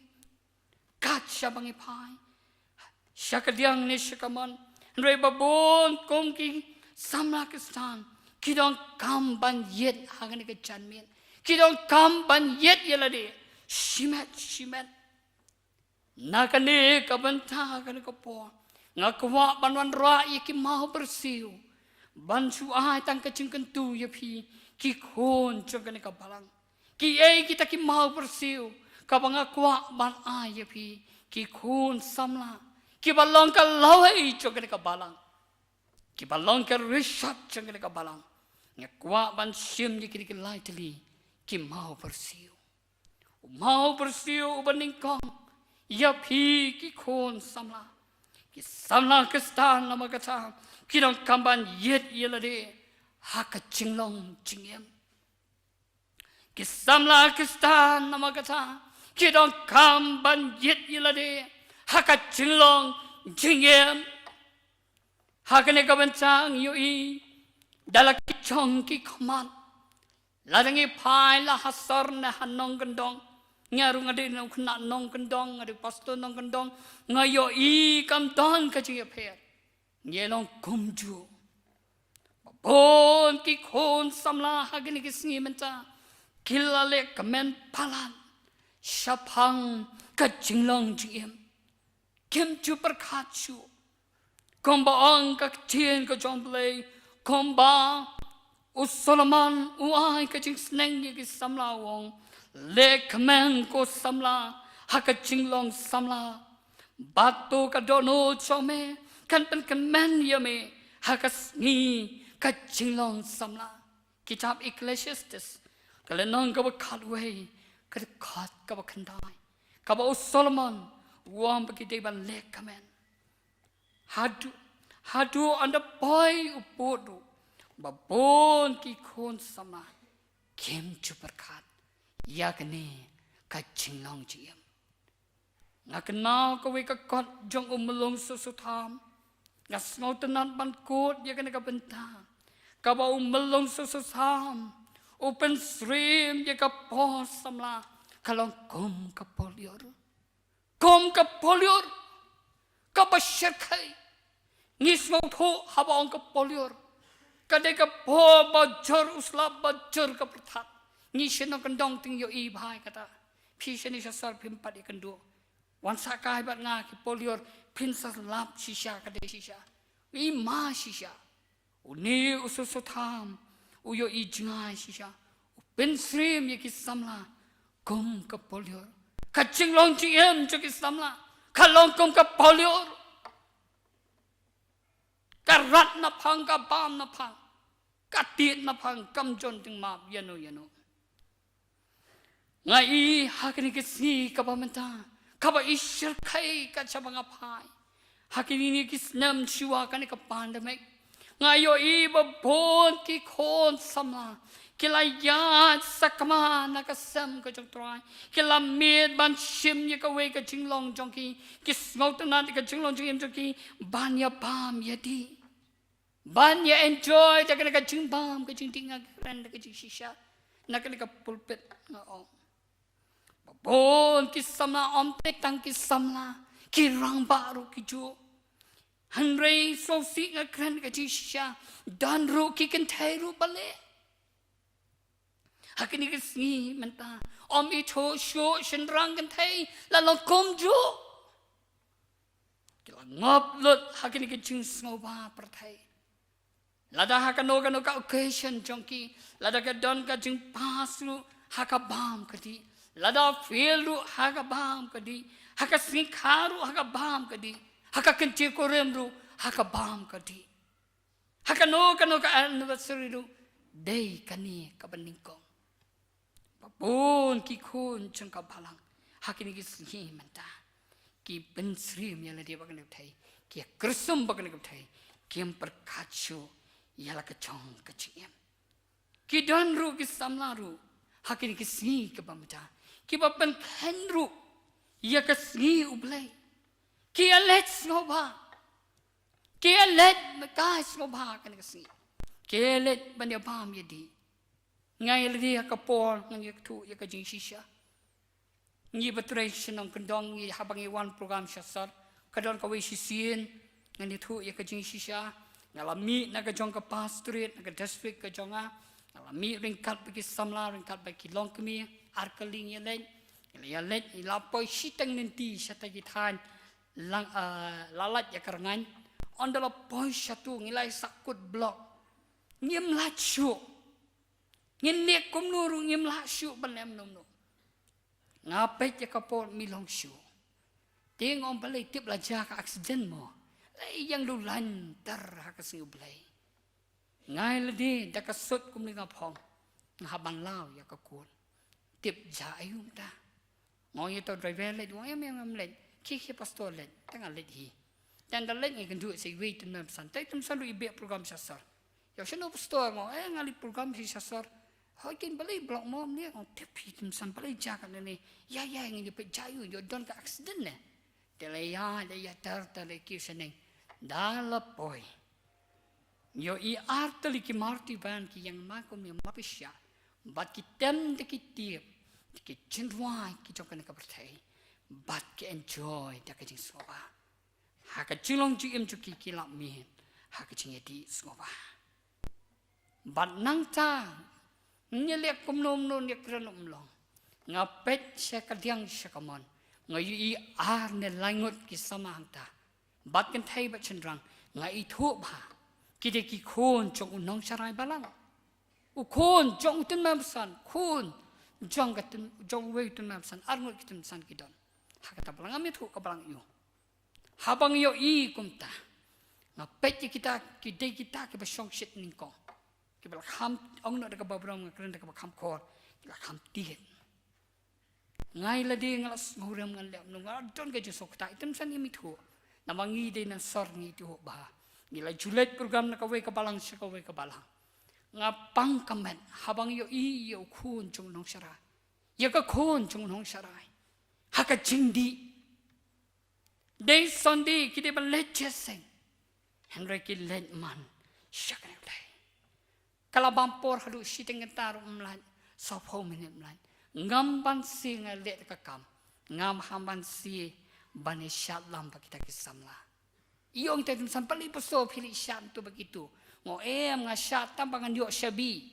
Kat siya bangipai. Siya kadiang ni siya kaman. Nrei babon kum ki samla kistan. Kidong kamban yet hagan ka chanmin. Kidong kamban yet yelade. Shimet. Nakane kabanta hagan ka po. Ngakwa banwan ra iki mau bersiu. Bansu ai tang kacing kentu ya pi ki khon chogane ka balang ki ei kita ki mau bersiu ka banga kwa ban ai ya pi ki khon samla ki balong ka lawai chogane ka balang ki balong ka rishat chogane ka balang ngakwa ban sim ni ki lai tali ki mau bersiu ubaning kong ya pi ki khon samla ki samla kistan nama kata kidong kamban yet yelade haka cinglong cingem kisamla kistan nama kata kidong kamban yet yelade haka cinglong cingem haka ne kabancang yoi dalak kicong ki kaman ladangi pai la hasar na hanong gendong ngarung ade nong kena nong gendong ade pasto nong gendong ngayo I kam don ka chi pher ngelong kumju bon ki khon samla hagni ki sngi menta kilale kamen palan shapang ka jinglong jiem kem chu prakhat chu komba ong ka tien ka jomble komba usolaman uai ka jing sneng ki samla wong le kamen ko samla haka jinglong samla batu ka dono chome kan pen kemen yame hakas ni kacilong samla kitab Ecclesiastes kala nong ka khalway ka khat ka khandai ka ba Solomon wam ki deban le kamen hadu anda boy upodu babon ki khon sama kem chupar khat yakne kacilong jiem ngakna ka we ka kot jong umlong susutham ngasngau tenan ban kot ya kena ka benta ka ba umlong sususam open stream ya ka pos samla kalong kom ka polior ka ba shirkai ngisngau tho habang ka polior ka de ka po ba jor usla ba jor ka perthat ngiseno kendong ting yo I bhai kata phishani sar phim padi kendo wan sakai bat nga ki polior princess lap shisha kade shisha I ma shisha uni ususutham uyo I jingai shisha pen srim ye ki samla kom ka polior kaching long chi em cho ki samla kalong kom ka polior karat na phang ka bam na phang ka tiet na phang kam jon ting ma yano ngai hakini ki si ka pamenta kaba ishir kai ka chabanga pai hakini ni kisnam shiwa kani ka pandemic ngayo I babon ki khon sama kilaya sakma na ka sam ka jong trai kilamit ban shim ye ka we ka jinglong jong ki kisngau ta na ka jinglong jong jong ki ban ya pam yadi ban ya enjoy ta ka jing bam ka jing tinga ran ka jing shisha na ka pulpit ngao bon ki samla om tek tang ki samla ki rang baru ki ju hanrei so si nga kran ka jisha dan ru ki kan thai ru bale hakini ki si menta om I tho sho shin rang kan thai la long kom ju ki la ngop lut hakini ki jing sngo ba par thai lada hakano ka occasion jongki lada ka don ka jing pasu hakabam kadi lada fielu haka bam kadi haka singkaru haka bam kadi haka kenti koremru haka bam kadi haka no ka anniversary ru day kani ka baningkong babon ki khon changka balang hakini ki sih menta ki bensri mi ala dia bagan thai ki krisum bagan thai kem perkachu yala ka chong ka chiem ki don ru ki samla ru hakini ki sih ka bamta ki bapan khenru ya ka sih ublai ki alet snoba ki alet ka snoba kan ka sih ki alet banya bam yadi Ngai lidi kapor ngi tu ya ka jing shisha. Ngi betray senang kendong ngi habangi wan program syasar. Kadon ka wei sisien ngi tu ya ka jing shisha. Ngalami na ka jong ka pastorate na ka district ka jonga. Ngalami ringkat bagi samla ringkat bagi long kemi arkeling ya len. Ya len ilapoi sitang nanti syata gitan lang lalat ya karangan. Ondala poi syatu ngilai sakut blok. Ngim lacu. Ngin kum nuru ngim lacu balem nom. Ngapet ya kapol milong syu. Tengok balai tip belajar ka aksiden mo. Lai yang lulan tar ha ka singu balai. Ngai ledi da ka sut kum linga phong. Ngaban lao ya ka kun. Tip ja ayum ta. Ngoy to driver let wang em let. Ki pastor let tengah let hi. Dan dalam ni kan duit saya wait dan santai tu selalu ibe program sasar. Ya saya nak pastor ngo ngali program si sasar. Hakin balai blok mom ni ngo tepi tu san balai jaga ni. Ya yang ini pejayu yo don ka accident ne. Telaya ya tar ki seneng. Dala boy. Yo I artali ki marti ban ki yang makom ni mapisya. Bat ki tem de ki tiep. Ki cendwai ki jokan ka bertai. Bat ki enjoy da ka jing soba. Haka cilong cium cuki kilap min. Haka cingeti semua. Bat nang ta. Nyelek kumnom non yak renum long. Ngapet syakadiang syakamon. Ngayi ar ne langut ki sama hangta. Bat kan thai bat cendrang. Ngai thu ba. Kide ki khon chong unong sarai balang. Ukon jong tun mamsan. Khon jong gatin jong wei tun mamsan. Arngut kitun san kidon. Haka ta balang amit thu ka balang yu. Habang yo I kumta. Ngapet kita kidai kita ke basong shit ningkong. Ke bal kham ong no ka babrong kren ka kham khor. Ka kham tihet. Ngai la de ngalas nguram ngal le no ngadon ka jusok ta item san imi thu. Namangi de nan sor ngi tu ba. Nila julet program na ka we ka balang sa ka we ka balang. Ngapang kamet habang yo I yo khun chung nong sara. Ya ka khun chung nong sarai. Haka jingdi Day Sunday kita berlet jeseng. Henry kita let man. Syakna play. Kalau bampor hadu siteng ngetar umlan. Sopo minit umlan. Ngamban si ngalet kakam. Ngam hamban si bani syat lampa kita kisamla. Iyong tatum sampali peso pilih syat tu begitu. Ngo ngasyat tampangan yok syabi.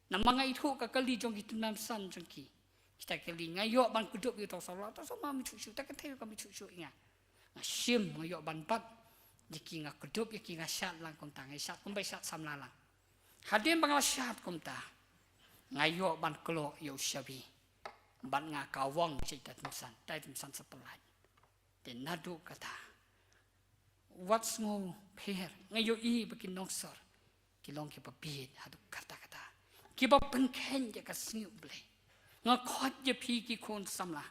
Namanga itu kakali jong kita namsan jongki. Kita kali ngayok ban kuduk itu salah tak sama micu-micu tak ketahui kami micu-micu ingat. Ngasim ngayok ban pat jiki ngak kuduk jiki ngasyat lang kom tang ngasyat kom baisat samlalang. Hadin bang ngasyat kom ta. Ngayok ban kelo yo syabi. Ban ngakawang cerita temsan, tai temsan sepelat. Dan nadu kata. What's ngo per ngayok I bikin noksor. Kilong ki babit hadu kata-kata. Ki ba pengken je ka sniu blai. Nga khot je pi ki kon samla.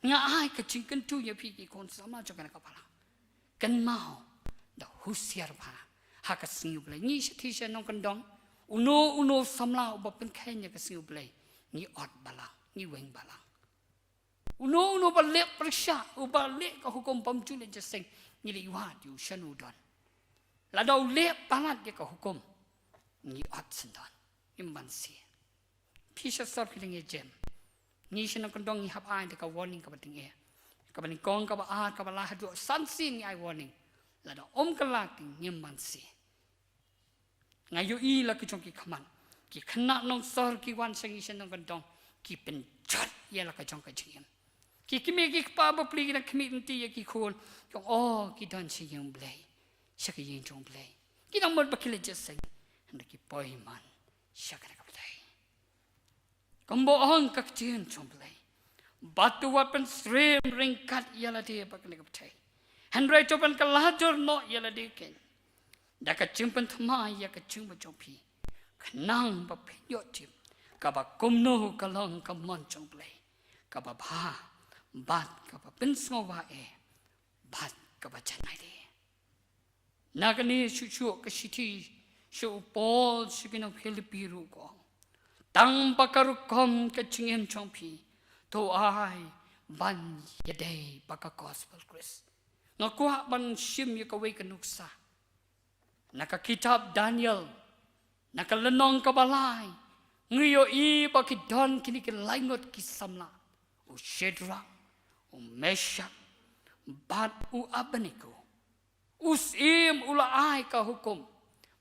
Nga ai ka chingkan tu je pi ki kon samla jokan ka pala. Kan mau da husiar ba. Ha ka singu blai ni sati sha nong kan dong. Uno samla ba pen khen ka singu blai. Ni ot bala, ni weng bala. Uno ba lek persya, ba lek ka hukum pamju le jeseng ni le wa yu shanu don. La dau lek palat je ka hukum. Ni ot sendan. Imban si. Pisha sar kiling jem. Ni sina kondong ni hap ai ka warning ka bating e. Ka baning kong ka ba a ka ba la hadu sansin ni ai warning. La da kalating nyemban si. Ngayu I la ki chong ki khaman. Ki khna nong sor ki wan sangi sina kondong ki pen chat ya la ka chong ka jing. Ki kimi ki pa ba pli na kimi nti ya ki khol. Kong ki dan si yang blai. Sya ki yin chong blai. Ki nang mod ba ki le jeseng. Handa ki poi man. Sya ka Kambohong kakcian comblay. Batu wapen stream ringkat yala dia pakai kapcai. Henry coban kalajur no yala dia ken. Dah kacimpan thama ya kacimpan jompi. Kenang bapenyot cip. Kaba kumno kalong kamon comblay. Kaba bah bat kaba pensngowa bat kaba janai dia. Nagani cucu kesiti su Paul sikino Filipiru ko. Tang pakarukom kecingin chompi to ai ban yadai baka gospel Chris ngakuha ban shim yakawe kanuksa naka kitab Daniel naka lenong kabalay Ngiyo I baki don kini ki laingot ki samla. U Shadrach, u Meshach, bat u Abednego. Usim ula ai ka hukum.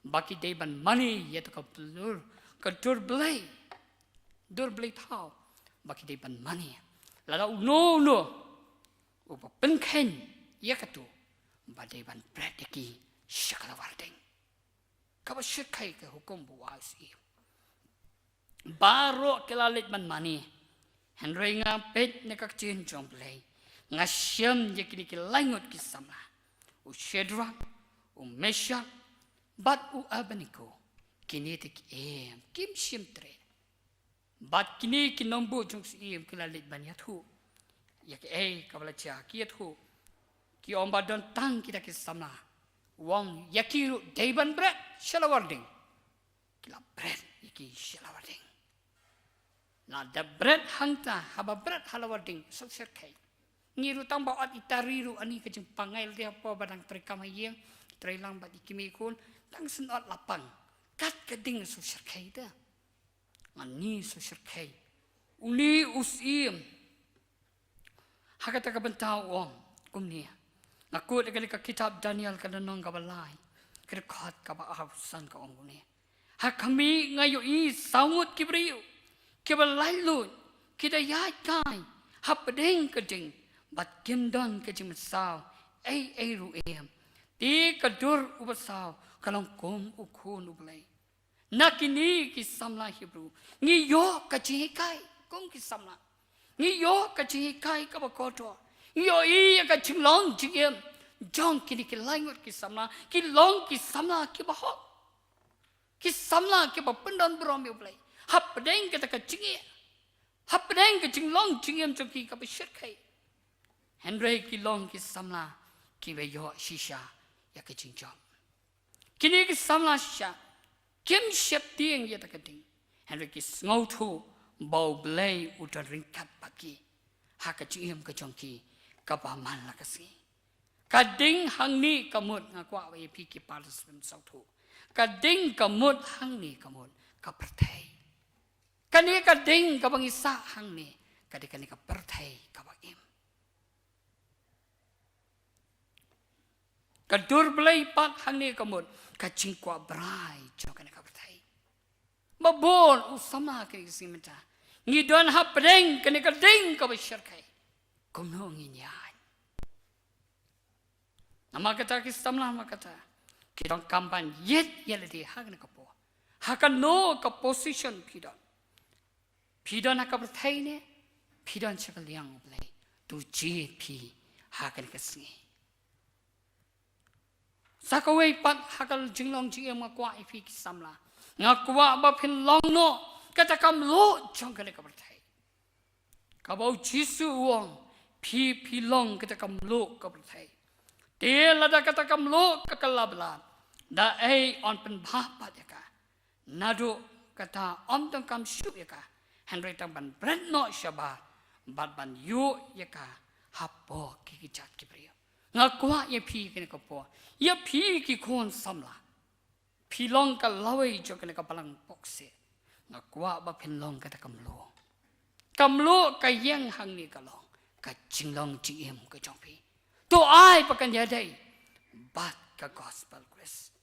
Baki deban mani yet ka blur ka durblay. Durblay tau. Baki deban mani. Lala u no. U penken yakatu. Ba deban pratiki syakala wardeng. Kaba syirkai ka hukum bu usim. Baro kelalit man mani. Henry nga pet ne kak chin jomplay. Nga syam je kini ki laingot ki samla. U Shadrach, u Meshach, bat u Abednego. Kini tik kim syam tre. Bat kini ki nombu jung si kelalit ban yathu. Yak kabala cha ki yathu. Ki omba don tang kita ki samla. Wong yakiru deiban bread shalawarding. Kila bread yaki shalawarding. Na da bread hangta haba bread halawarding sukser kai. Ngiru tambah at itariru ani kajeng pangail dia apa badang terikamayeng terilang bat ikimikun tang senot lapang kat keding sukser kai da. Ani sukser kai. Uli usim. Hakata kabentau wong kumnia. Aku dekat kitab Daniel kada nong kabalai. Kada khat kaba ahusan ka ong ni. Ha kami ngayo I sangut kibriu. Kibalai lut. Kita yai kai. Ha pedeng keding. Bat kimdon kejim saw. Ru Ti kadur ubasaw. Kalong kum ukun ublay. Nakini ki samla Hebrew. Ngiyo kajihikai. Kum ki samla. Ngiyo kajihikai kabakoto. Yo I ka chinglong chigem jong kini ki laingot ki samla ki long ki samla ki bahok ki samla ki bapendon brom yo play hap deng kita ka chingi hap deng ka chinglong chigem choki ka bishirkai Henry ki long ki samla ki be yo shisha ya ka chingjom kini ki samla shisha kim shep tieng ya ta ka ding Henry ki ngau thu bau blay utar ringkat pagi ha ka chingem ka chongki kapaman la kasi. Kading hang ni kamut nga kwa wa pi ki palas lim sautu. Kading kamut hang ni kamut kapertay. Kani kading kabang isa hang ni kani kapertay kabaim. Kadur belay pat hang ni kamut kaching kwa bray jo kani kapertay. Mabol usama kani simenta. Ngidon hapdeng kani kading kabasyarkay. Kumno nginyan. Nama kata kistamlah makata. Kidong kampan yet yeladi hagna kapo. Hakan no ka position pidon. Pidon haka berthaine. Pidon cakal yang ublay. Tu jit pi hakan kasingi. Sakaway pat hakal jinglong jingem ngakwa ipi kistamlah. Ngakwa bapin long no. Kata kam lo jong kani ka berthai. Kabau jisu uang. Pi long kita kamlo ka berthai. Dia lada kata kamlo ka kalabla. Da on pen bapa ya ka. Nado kata om tong kam shu ya ka. Henry tang ban brand no shaba. Bat ban yu ya ka. Hapo ki chat ki priyo. Ngakwa ya pi kini kapo. Ya pi ki kon samla. Pi long ka lawai jo kini ka palang pokse. Ngakwa ba pen long kata kamlo. Kamlo ka yang hang ni kalong. Ka jinglong jingem ka jongpi. To ai pakan yadai. Bat ka gospel grace.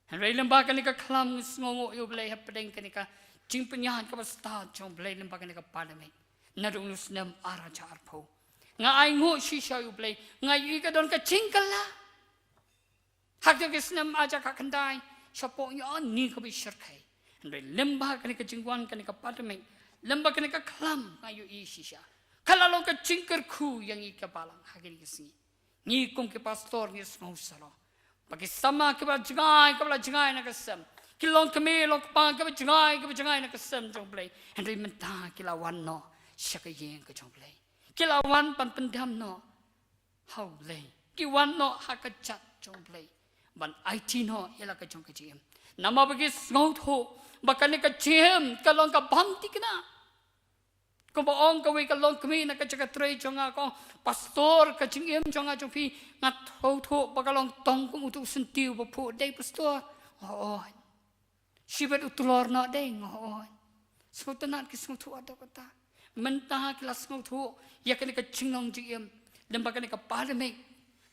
Henry lembah kani ka klam ngongo yo blay hapdeng kani ka jing penyahan ka basta jong blay lembah kani ka parliament. Nadung nus nam ara jar po. Nga ai ngo shisha yo blay nga yu ka don ka jingkala. Hak jo kisnam aja ka kandai. Shapo yo ni ka bi shirkai. Henry lembah kani ka jingwan kani ka parliament. Lembah kani ka klam nga yu I shisha. Kalau ka cingker ku yang ika balang hagin kisi. Ni kum ke pastor ni semau salo. Bagi sama ke bala jengai na kesem. Kilong kami long pang ke jengai na kesem jong play. Henry mentah kilawan no syaka yeng ke jong play. Kilawan pan pendam no how play. Kiwan no hakachat jong play. Ban IT no yala ke jong ke jiem. Nama bagi semau tu bakal ka jiem kalong ka banti kena. Kung baong kaway kalong kami na kachakatray chonga ko pastor kachingim chonga chongpi nga tho bakalong tong kung utu sentiu bapu day pastor oo sibat utulor na day oo Sebutanat ki sengtu ada kata. Mentah kelas sengtu ya kena ke cinglong jiem. Lembaga ni ke parlemen.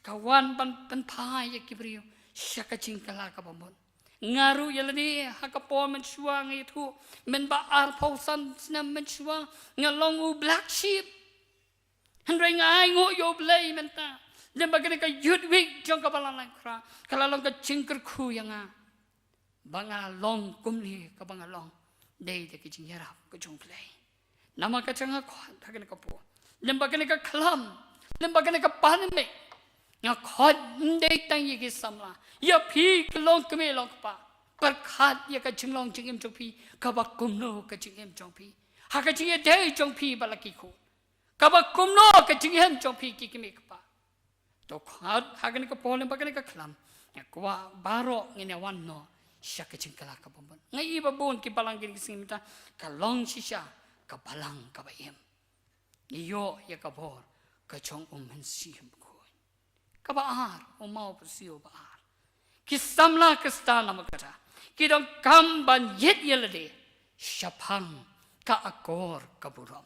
Kawan pan pai ya kibriu. Syaka cingkala ka bambon. Ngaru yalani hakapon menshua ngitu. Menba arpausan senam menshua ngalong u black sheep. Hendrai ngai ngo yo blay mentah. Lembaga ni ke Yudwig jong kabalang kra. Kalalong ke cingker ku yang bangalong kumni ka bangalong. Day de kijing yarap ko jong play. Nama ka changa ko hagen ka po. Lembaga ni ka klam, lembaga ni ka panme. Nga khod day tang yi ki samla. Ya phi klong kme long pa. Par khat ya ka jinglong jingim jong phi ka ba kumno ka jingim jong phi. Ha ka jing day jong phi balaki ko. Ka ba kumno ka jingim jong phi ki kme ka pa. To khat hagen ka po lembaga ni ka klam. Ya kwa baro ngene wan no. Syaka cingkala ka bombon. Ngai iba bon ki balang gini sing minta kalong sisha ka balang ka baim. Iyo ya ka bor ka chong men siem ko. Ka baar o mau persio baar. Ki samla ka stana magata. Ki dong kamban yet yelade syapang ka akor ka buram.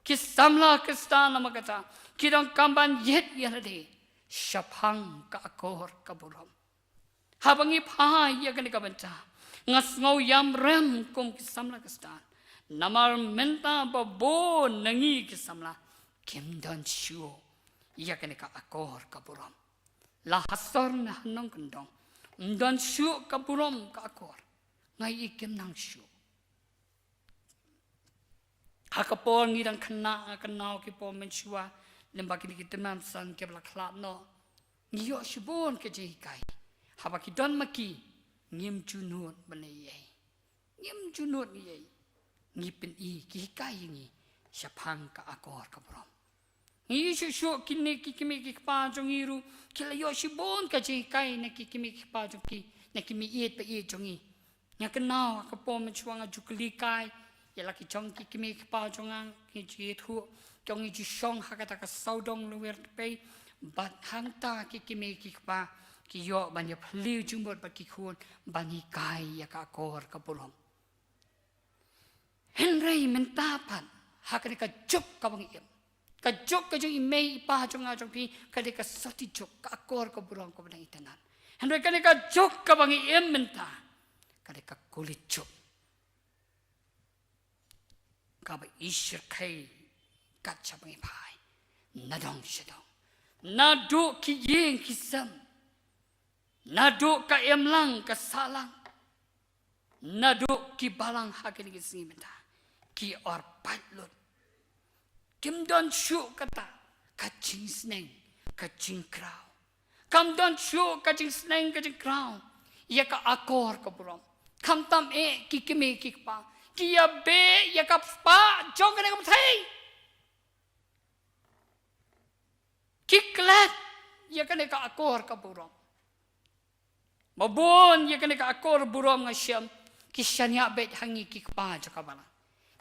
Ki samla ka stana magata. Ki dong kamban yet yelade syapang ka akor ka buram. Habangi pai ya kani kabanta ngas ngau yam rem kum kisamla kastan namar menta babo nangi kisamla kim dan shu ya kani ka akor kaburam la hasor na hanong kendong dan shu kaburam ka akor ngai ikim nang shu hakapor ngi dan kena kenau ki po menshua lembaki ni kitemam san ke bla klat no ngiyo shibon ke jikai Habaki don maki ngim junut banayay. Ngim junut niyay. Ngipin I kikai ngi syapang ka akor ka brom. Ngi syuk kini kikimi kikpa jong iru kilayo sibon ka jikai na kikimi kikpa jong ki na kimi iet pa iet jong I. Nya kenal ka po menchuang juklikai ya laki jong kikimi kikpa jong ang ki jiet hu jong I jishong hakata ka saudong luwer pe bat hangta kikimi kikpa kiyo banya peliu jumbot bagi kun bani kai ya ka kor ka bolom Henry mentapan hakani ka juk ka bang im ka juk ka jung imei pa jung a jung pi ka de ka sati juk ka kor ka bolom ka bang itanan Henry kani ka juk ka bang im menta ka de ka kulit juk ka ba ishir kai ka cha bang pai nadong shadong nadu ki yeng ki sam Naduk ka emlang ka salang. Naduk ki balang hakin ki simita. Ki or patlut. Kim don shu kata. Ka ching sneng. Ka ching krau. Kam don shu ka ching sneng ka ching krau. Ya ka akor ka burom. Kam tam ki kime ki pa. Ki ya be ya ka pa. Jong ka na ka patay. Ki klat. Ya ka na ka akor ka burom. Babon ya kena ka akor burom ngasyam kisanya bet hangi ki kpa jakabala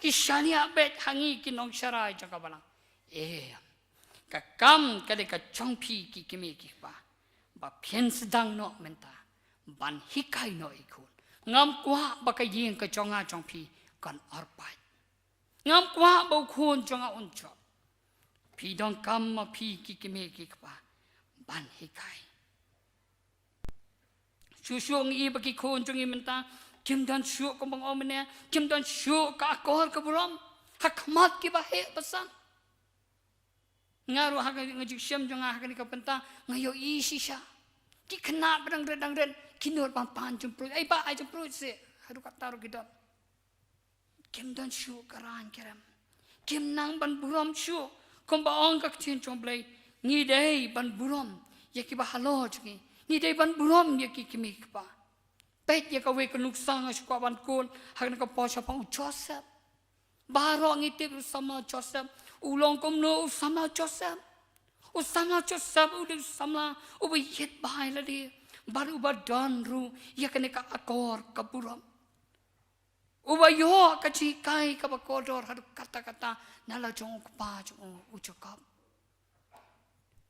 kisanya bet hangi ki nong sharai jakabala ka kam kade ka chongpi ki kimi ki kpa ba pien sedang no menta ban hikai no ikun ngam kwa ba ka yin ka chonga chongpi kan arpai ngam kwa ba khun chonga uncho pi dong kam ma pi ki kimi ki kpa ban hikai Syuk I bagi kun jung I menta kim dan syuk ko bang omne kim dan syuk ka akor ka buram hakmat ki bahe pesan ngaru hak ngajik syam jung hak ni ka penta ngayo I sisa ki kena bedang ren kinur pan jung pro ai ba ai jung pro se hadu ka taru kita kim dan syuk karan keram kim nang ban buram syuk kom ba ong ka chen jung blai ni dei ban buram ya ki ba halo jung Ni day ban burom ya ki kimik pa. Pet ya ka we ka nuksang as kwa ban kun hak na ka po siya pang Joseph. Baro ang itip usama Joseph. Ulong kom no usama Joseph. Usama Joseph udah usama ubi yet bahay la di. Baru uba donru ya ka ka akor ka burom. Uba yo ka chikai ka bakodor hadu kata-kata nala jong pa jong ucakap.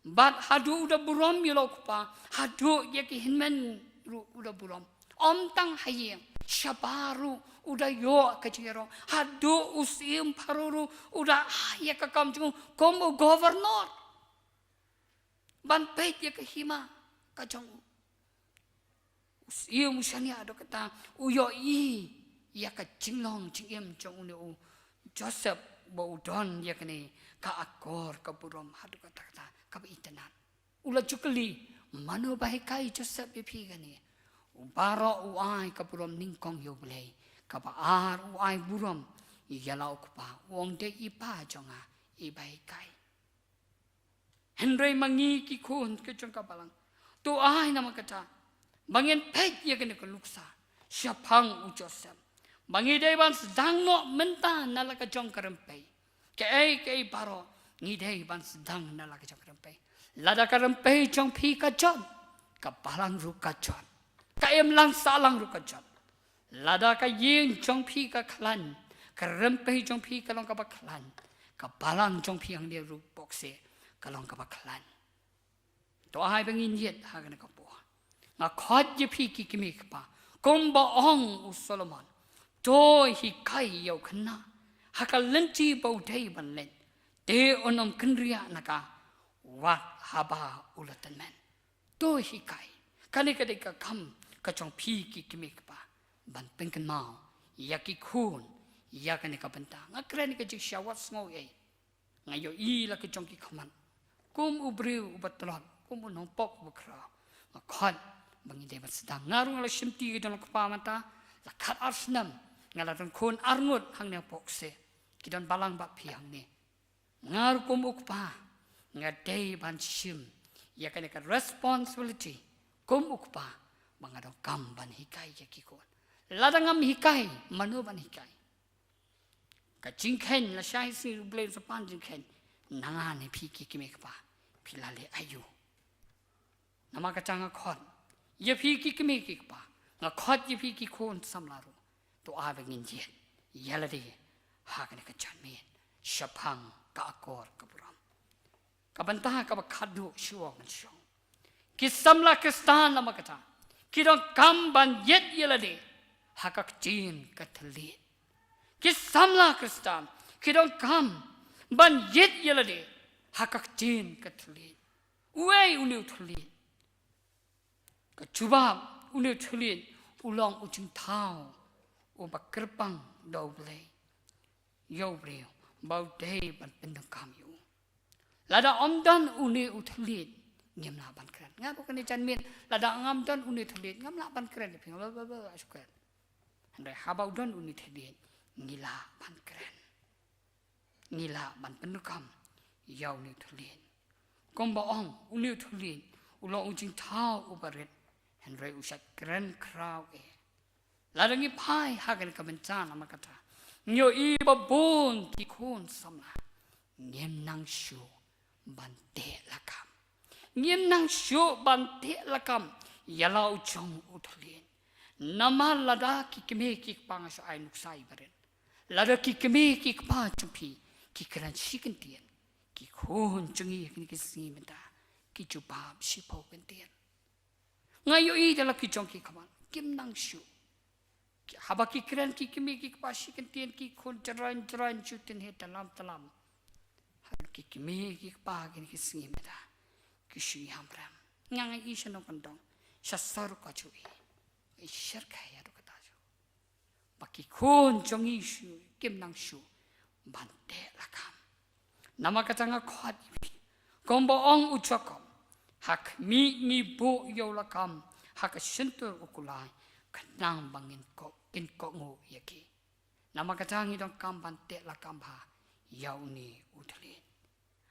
But hadu udah burom yelok pa hadu ya ki hinmen udah burom om tang hayeng Syabaru udah yo keciro. Hadu usim paruru udah ya kakam cung komo governor. Ban pet ya kehima kacang. Usim musanya ada kata uyo i ya kacingong cingem cung unu Joseph baudon ya kene ka akor ka burom hadu kata ka itanan. Ula cukli mano bahikai Joseph pipi gani. Ubaro uai ka burom ningkong yo blei. Ka baar uai burom yalau kupa wong de ipa jonga i bahikai. Henry mangi ki kun ke jong ka balang. Tu ai nama kata. Bangin pet ya kene ka luksa. Siapang u Joseph. Bangi dai ban sedang no menta nala ka jong ka rempei. Ke baro ni dai ban sedang nala ka jong ka rempei. Lada ka rempei jong pi ka jon. Ka balang ru ka jon. Ka em lang salang ru ka jon. Lada ka yin jong pi ka klan. Ka rempei jong pi ka long ka ba klan. Ka balang jong pi ang dia ru bokse ka long ka ba klan. To ai bangin yet ha ka na ka po. Nga khot ye pi ki kimi ka pa. Kum ba ong u Solomon. To hi kai yau khna. Ha ka lenti bau dei ban len. De onom kenria naka. Wat haba ulatan men. To hi kai. Kani ka de ka kam ka chong pi ki kimi ka pa. Ban pengken mau. Ya ki kun. Ya kani ka benta. Nga kren ka jik syawat ngau ei. Nga yo i la ka chong ki kaman. Kum ubriu ubatlon. Kum unong pok ubakra. Nga khot. Bangi de bat sedang. Ngarung la shimti ka dalam kapa mata. La kat arsnam. Nga la don kun arngut hang ne pokse. Ki don balang bat pi hang ne. Ngar kum ukpa. Nga day ban shim. Ya kani ka responsibility. Kum ukpa. Banga don kam ban hikai ya ki kun. Ladangam hikai. Manu ban hikai. Ka jingken la syai si blame sepan jingken. Nangane pi ki kimi kpa. Pilale ayu. Nama kacang khot. Ye pi ki kimi ki kpa. Nga khot ye pi ki kon samlaru. To abengin jen. Yalade. Hakane ka chanmen. Syapang ka akor ka buram. Ka bantah ka bakadu syuwa man syong. Ki samla kistan nama kata. Ki don kamban yet yalade. Hakak jin ka telit. Ki samla kristan. Ki don kam. Ban yet yalade. Hakak jin ka telit. Uai uniu telit. Ka jubab uniu telit. Ulang ujung tau. Uba kerpang dau blei. Yau breu. Bau day ban pendang kam yu. Lada omdan uniu telit. Ngam la ban keren. Ngap bukan ikan min. Lada ngamdan uniu telit. Ngam la ban keren. Blablabla. Asukan. Andai habau dan uniu telit. Ngila ban keren. Ngila ban pendang kam. Yau uniu telit. Komba ong uniu telit. Ulang ujung tau ubarit. Henry usat keren krau Ladangi pai hagan ka bencana makata. Nyo i babon ki kun samla. Ngem nang shu bante lakam. Ngem nang shu bante lakam. Yala ujong utulin. Nama lada ki keme ki pangas ay nuksai baren. Lada ki keme ki pa chumpi. Ki kran shikin tien. Ki kun chungi ki singi menta. Ki jubab sipo kentien. Ngayo i dala ki jong ki kaman. Kim nang shu. Haba ki keren ki kimi ki pasi kentien ki kun ceran cutin he talam. Hal ki kimi ki pagi ki singi meda. Ki shui hamram. Ngang i seno kandong. Sasar ka chui. Ishar kaya do kata jo. Baki kun jongi shu kim nang shu bante lakam. Nama kata nga khot ibi. Kombo ong ucakom. Hak mi ni bo yo lakam. Hak sentur ukulai. Kenang bangin kok kin kok ngo yaki. Nama katang idong kamban te la kamba yau ni utlin.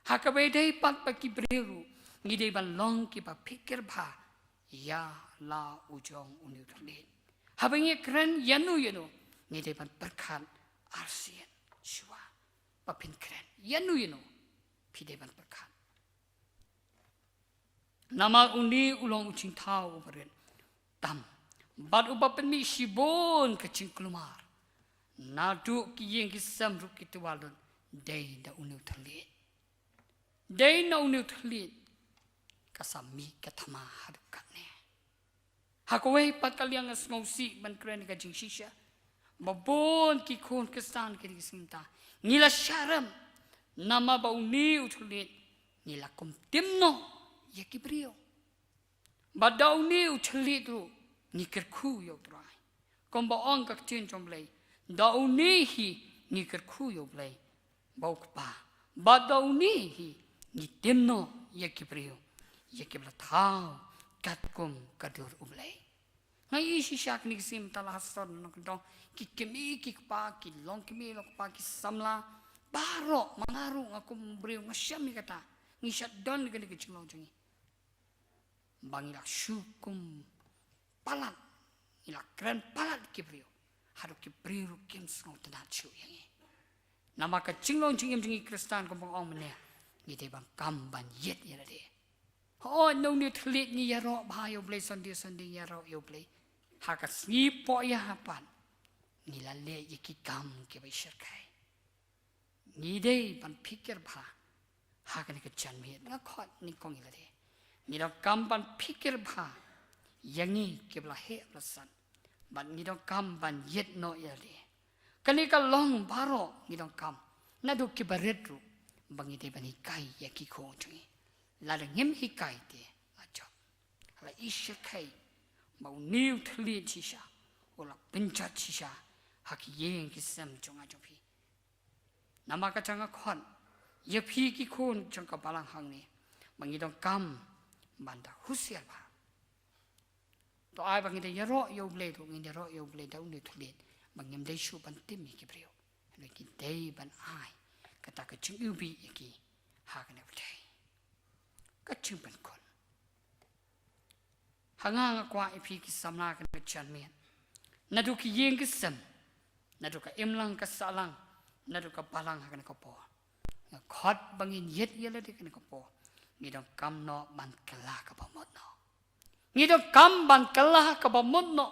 Hakabe dei pat baki breru ngidei ban long ki pa pikir ba ya la ujong uni utlin. Habengi keren yanu ngidei ban berkan arsien shua papin keren yanu pidei ban berkan. Nama uni ulong ucing tau beren tam. Bad ubapen mi sibon kecing kelumar. Nadu ki yang kisam ruk itu walun. Day da uniu telit. Day na uniu telit. Kasami katama hadukane. Hakaway pat kaliang as ngausi ban kren ka jing shisha. Babon ki khon kestan ki sinta. Ngila syaram nama bau ni utulit ngila kum timno ya kibrio. Badau ni utulit ru nikir ku yo trai. Kom ba ong ka tin chomblay. Dau ni hi nikir ku yo blay. Bau pa. Badau ni hi ni timno ya kibrio. Ya kibla tau kat kum kadur ublay. Ngai isi syak ni sim talasar nok dong ki kemi ki pa ki long kemi lok pa ki samla baro mangaru aku beriu ngasyam ni kata ngisat don gani ke cinglo jangi bangila syukum palat ila keren palat ki beriu haru ki beriu kim sngau tanat chu yangi nama ka cinglo jangi Kristan kompong ong mene ngite bang kamban yet ya de oh no ni thlit ni ya ro ba yo blay sunday ya ro yo blay haka sni po ya hapan nila le yiki kam ke bai shirkai ni dei ban pikir bha haka ni ke janmi nga khot ni kong ila de ni do kam ban pikir bha yangi ke bla he rasan ban ni do kam ban yet no ya de kani ka long baro ni do kam na do ke baret ru bangi de bani kai yaki ko chui la de ngem hi kai te ajo la ishkai mau new thli chisha ola pincha chisha haki yeng ki sam chonga jopi nama ka changa khon ye phi ki khon changka balang hang ni mangi dong kam banda husia ba to ai bangi de yaro yo ble to ngi yaro yo ble da uni thli bangem de shu ban tim mi ki brio ne ki dei ban ai kata ka chung yu bi ki ha ka ne btai ka chung ban kon hanga kwa ipi ki samla kan chan men nadu ki yeng ki sam nadu ka emlang ka salang nadu ka balang kan ka po khot bangin yet yele de kan ka po ni dong kam no ban kala ka ba mot no ni dong kam ban kala ka ba mot no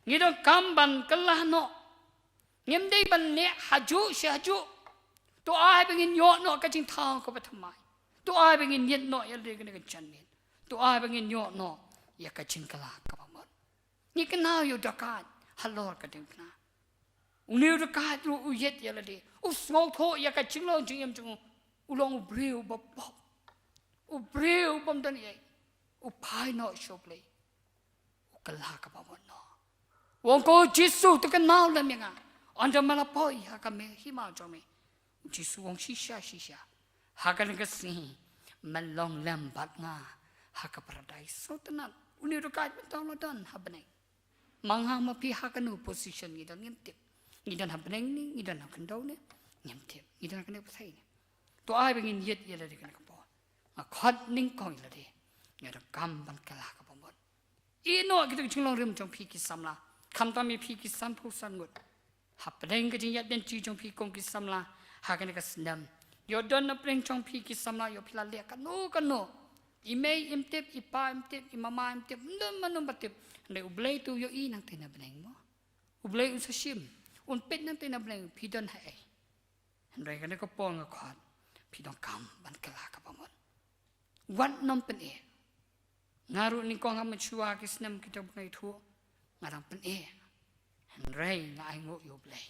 ni dong kam ban kala no ngem dei ban ne haju she haju to ai bangin yo no ka jing thang ko ba thamai to ai bangin yet no yele de kan chan men to ai bangin yo no ya ka cingkala ka pamot ni kenal yo dakat halor ka dengna uniu dakat ru uyet ya lade usmau tho ya ka cinglo jingem jung ulong breu ba pop u breu bam dan ye u pai no shople u kala ka pamot no wong ko jisu tu kenal la menga anda mala poi ha ka me hima jome jisu wong shisha ha ka ne ka si malong lam bat nga ha ka paradise so tenat uni rokai betul dan habneng mangha ma pi hakanu position ni dan ngintip ni dan habneng ni dan hakandau ni ngintip ni dan kene pasai ni to ai bengin yet ya dari kan ko ma khot ning kong la de ya da kam ban kala ka bomon ino kitu chinglong rim jong pi ki samla kham ta mi pi ki sam phu san ngut habneng ke jing ya den chi jong pi kong ki samla hakane ka snam yo don na preng jong pi ki samla yo pila le kanu imei imtip ipa imtip imama imtip ndam manum batip ne ublei tu yo i nang tena bleng mo ublei un sashim un pet nang tena bleng pidon hai ndai kan ko pon nga khat pidon kam ban kala ka pamon wan nom pen e ngaru ni ko ngam chua ki snam ki tok ngai thu ngarang pen e ndai ngai ngo yo blei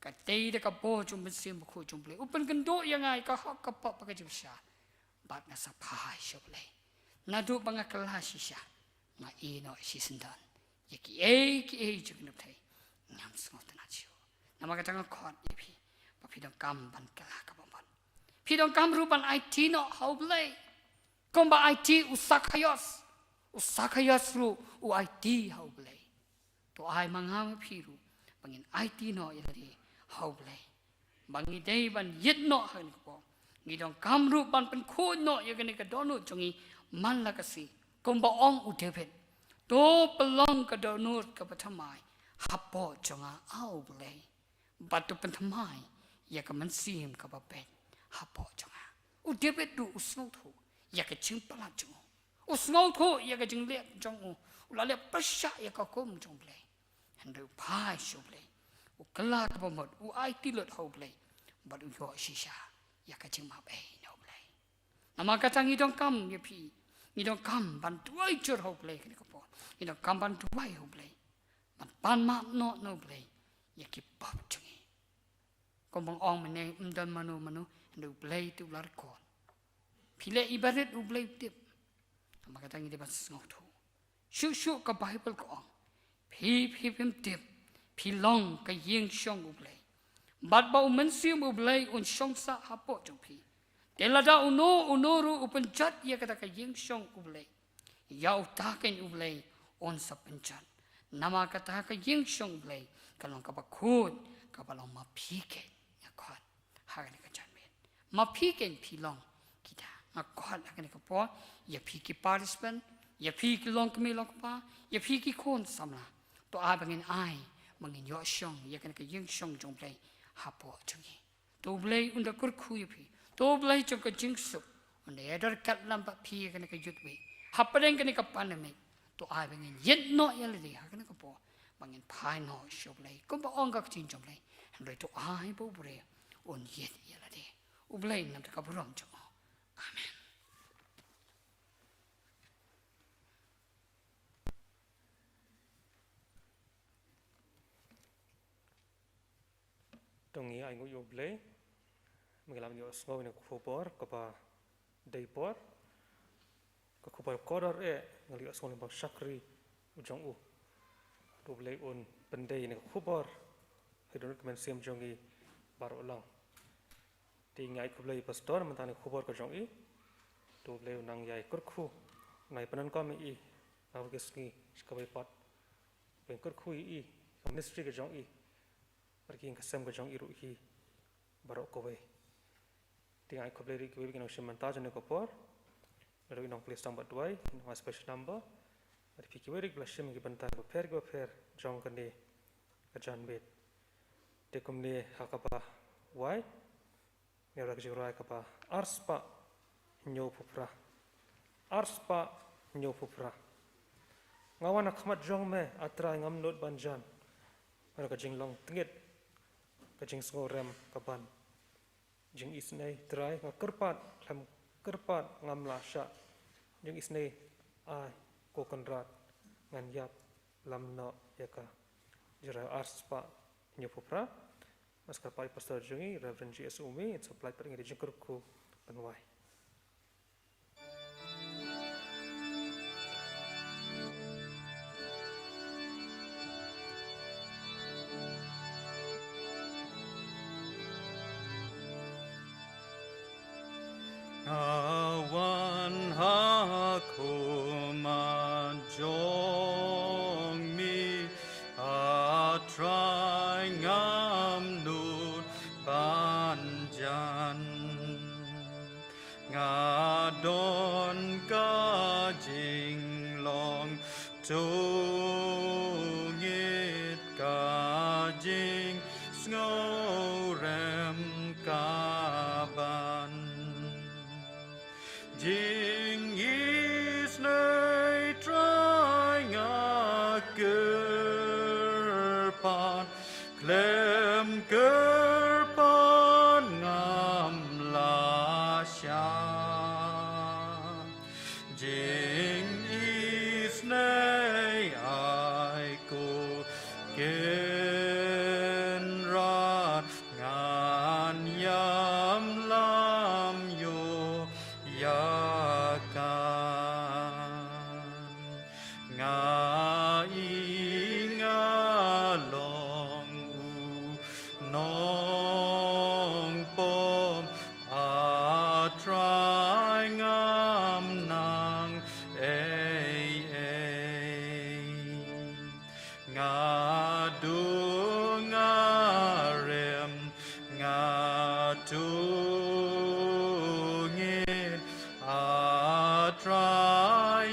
ka tei de ka po chum sim khu chum blei upan kan do yang ai ka hok ka pop ka jim sha bat na sa pai shoble nadu banga kala shisha ma ino sisendan yaki ki jugnup thai nyam sngot na chiu nama ka tang khot ipi pa pidong kam ban kala ka bomban pidong kam rupan it no hoble komba it usakayos ru u it hoble to ai mangam phiru bangin it no yari hoble bangi dei ban yet no han ko ngidong kamru ban pen khoi no ya gani ka donu chungi man la ka si komba ong u debet to pelong ka donu ka pathamai hapo chunga au blei batu pen thamai ya ka man sim ka ba pet hapo chunga u debet du usno thu ya ka ching pala chung usno thu ya ka jing le jong u la le pasha ya ka kom jong blei handu pai sho blei u kala ka ba mot u ai ti lot ho blei but u yo shisha ya ka ching ma bai no blai nama ka tang idong kam ye pi idong kam ban tuai chur ho blai ka ko po ina kamban tuai hu blai man pan ma no blai ya ki pop chungi ko bang ong mane mdan manu ndu blai tu lar kon pile ibarat u blai tip maka tangi de bas ngok thu shu ka bible ko ong phi pim tip phi long ka yeng shong u blai bat ba u men sim u blai un shong sa hapo chung phi telada uno ru upen chat ya kata ka yeng shong u blai ya u ta ken u blai on sa penchat nama kata ka yeng shong u blai kalong ka ba khut ka ba long ma phi ke ya khot ha ka ni ka chan met ma phi ken phi long kita ma khot ha ka ni ka po ya phi ki participant ya phi ki long kmi long pa ya phi ki khon samla to a bangin ai mangin yo shong ya ka ni ka yeng shong jong blai hapo chungi to blai unda kur khu ya phi to blai chong ka jing su unda edar kat lam pa phi ka ni ka yut we hapadeng ka ni ka paname to ai bangin yet no ya le ha ka ni ka po bangin phai no sho blai ko ba ong ka chin jong blai handai to ai bo bre on yet ya le u blai nam ta ka brom chong amen Tongi ai ngu yo blai mengalam yo sngau ni khupor kapa deipor ka khupor kodor ngali yo sngau ni bang shakri ujong u do blai on pendai ni khupor hidon kemen sim jongi bar ulang ti ngai ku blai pastor mentani khupor ka jong i do blai nang yai kurkhu nai panan ko mi i au gesngi skabai pat ben kurkhu i ministry ka jong i pergi ke sem ke jong iru hi barok kowe tingai ko bleri ko bikin osim manta jone ko por lalu inong please number 2 inong special number ari piki werik blashem ki banta ko fer jong kane ka jan bet te kumne hakapa wai ne rak jirai kapa arspa nyo pupra ngawana khmat jong me atra ngam not banjan ora ka jinglong tingit ka jing sngorem kaban jing isnei trai ka kerpat ngam la sha jing isnei ai ko konrat ngan yap lam no yaka jira arspa nyopopra maskar pai pastor jungi reverend gs umi it's applied per ngi jing kurku panwai Awan aku majong mi atrai ngam nut panjan ngadon ka jinglong tungit ka jing ngorem kaban jing is nay try kerpan klem kerpan ngam lasya jing is nay ai ko kenrat ngan yam lam yo yakan ngai ngalong nong pom atrai ngam nang ngadung ngarem ngatungin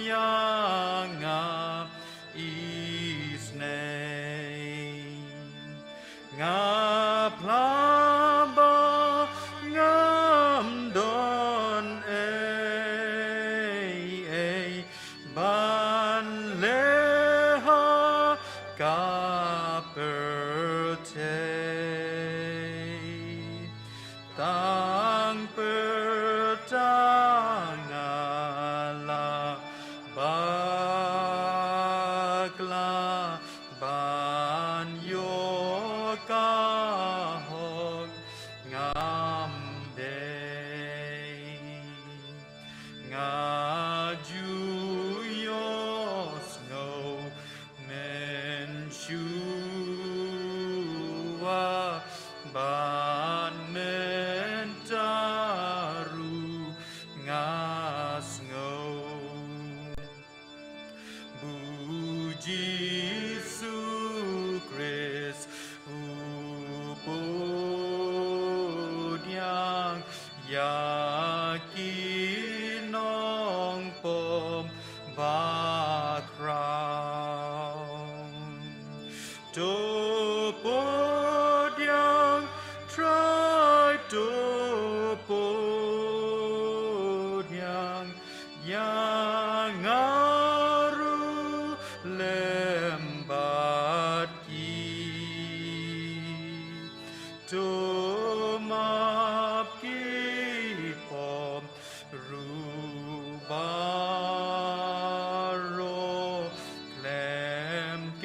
atrayanga isnei ngaplamba ngamdon ban leha kaperte tang pertangala ba กีน้องปมบาคราวตูปดยังทรายตูปดยังอารุเลมบาดกีตูมาบกีปมรูบาโรแคลมเก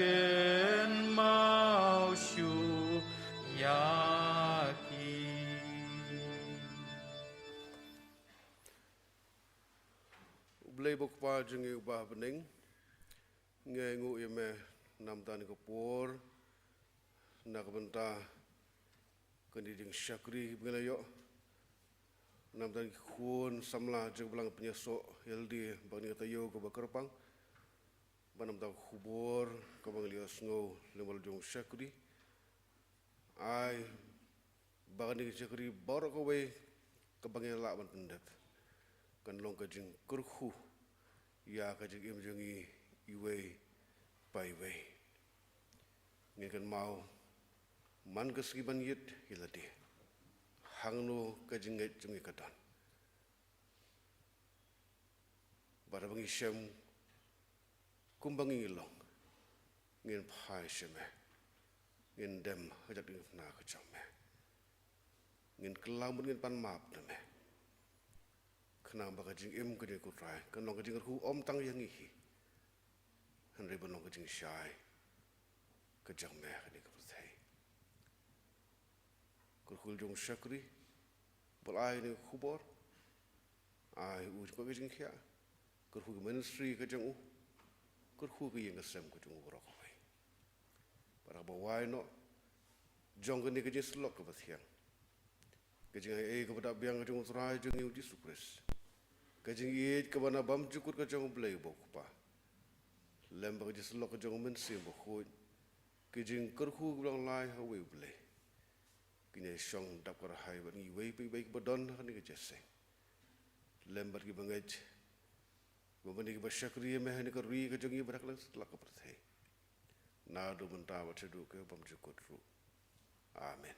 นมาชูยากี Blai bok pa jengi ubah bening ngengu ime nam tan ko por nak benta kendiding syakri bengalayo nam tan khun samla jeng belang penyeso yeldi bani tayo ko bakarpang banam ta khubor ko banglio sngo lemal jong syakri ai bani syakri bor ko we ko bangela ban pendet kan long ka jeng kurhu ya ka jeng im jengi iwe pai we ngen mau man ka skiban yit hilati hangno ka jeng jengi katan bara bangi shem kumbangi long ngen phai sheme ngen dem hajat ing na ka chamme ngen kelam ngen pan map na me kenang baka jing im ke dia kutrai kenong ke jing ku om tang yang ihi henry benong ke jing syai ke jang meh ke dia keputai kurkul jong syakri bol ai ni khubor ai u ko ke jing khia kurkul ke ministry ke jang u kurkul ke yang kesem ke jong borok bai para bawai no jong ke ni ke jing slok ke bathiang ke jing ai ke pada biang ke jong trai jong yu di supres kajing iit ke bana bam cukut ke jong blai bok pa lembak je selok ke jong men sim bok khoi kajing kerhu blang lai hawe blai kinya shong dap kar hai ban ngi wei pi baik badon kan ke jesse lembar ki bangaj bobani ki basyakri me hani ke ri ke jong i barak lang selak ke perthai na do menta wa chedu ke bam cukut ru amen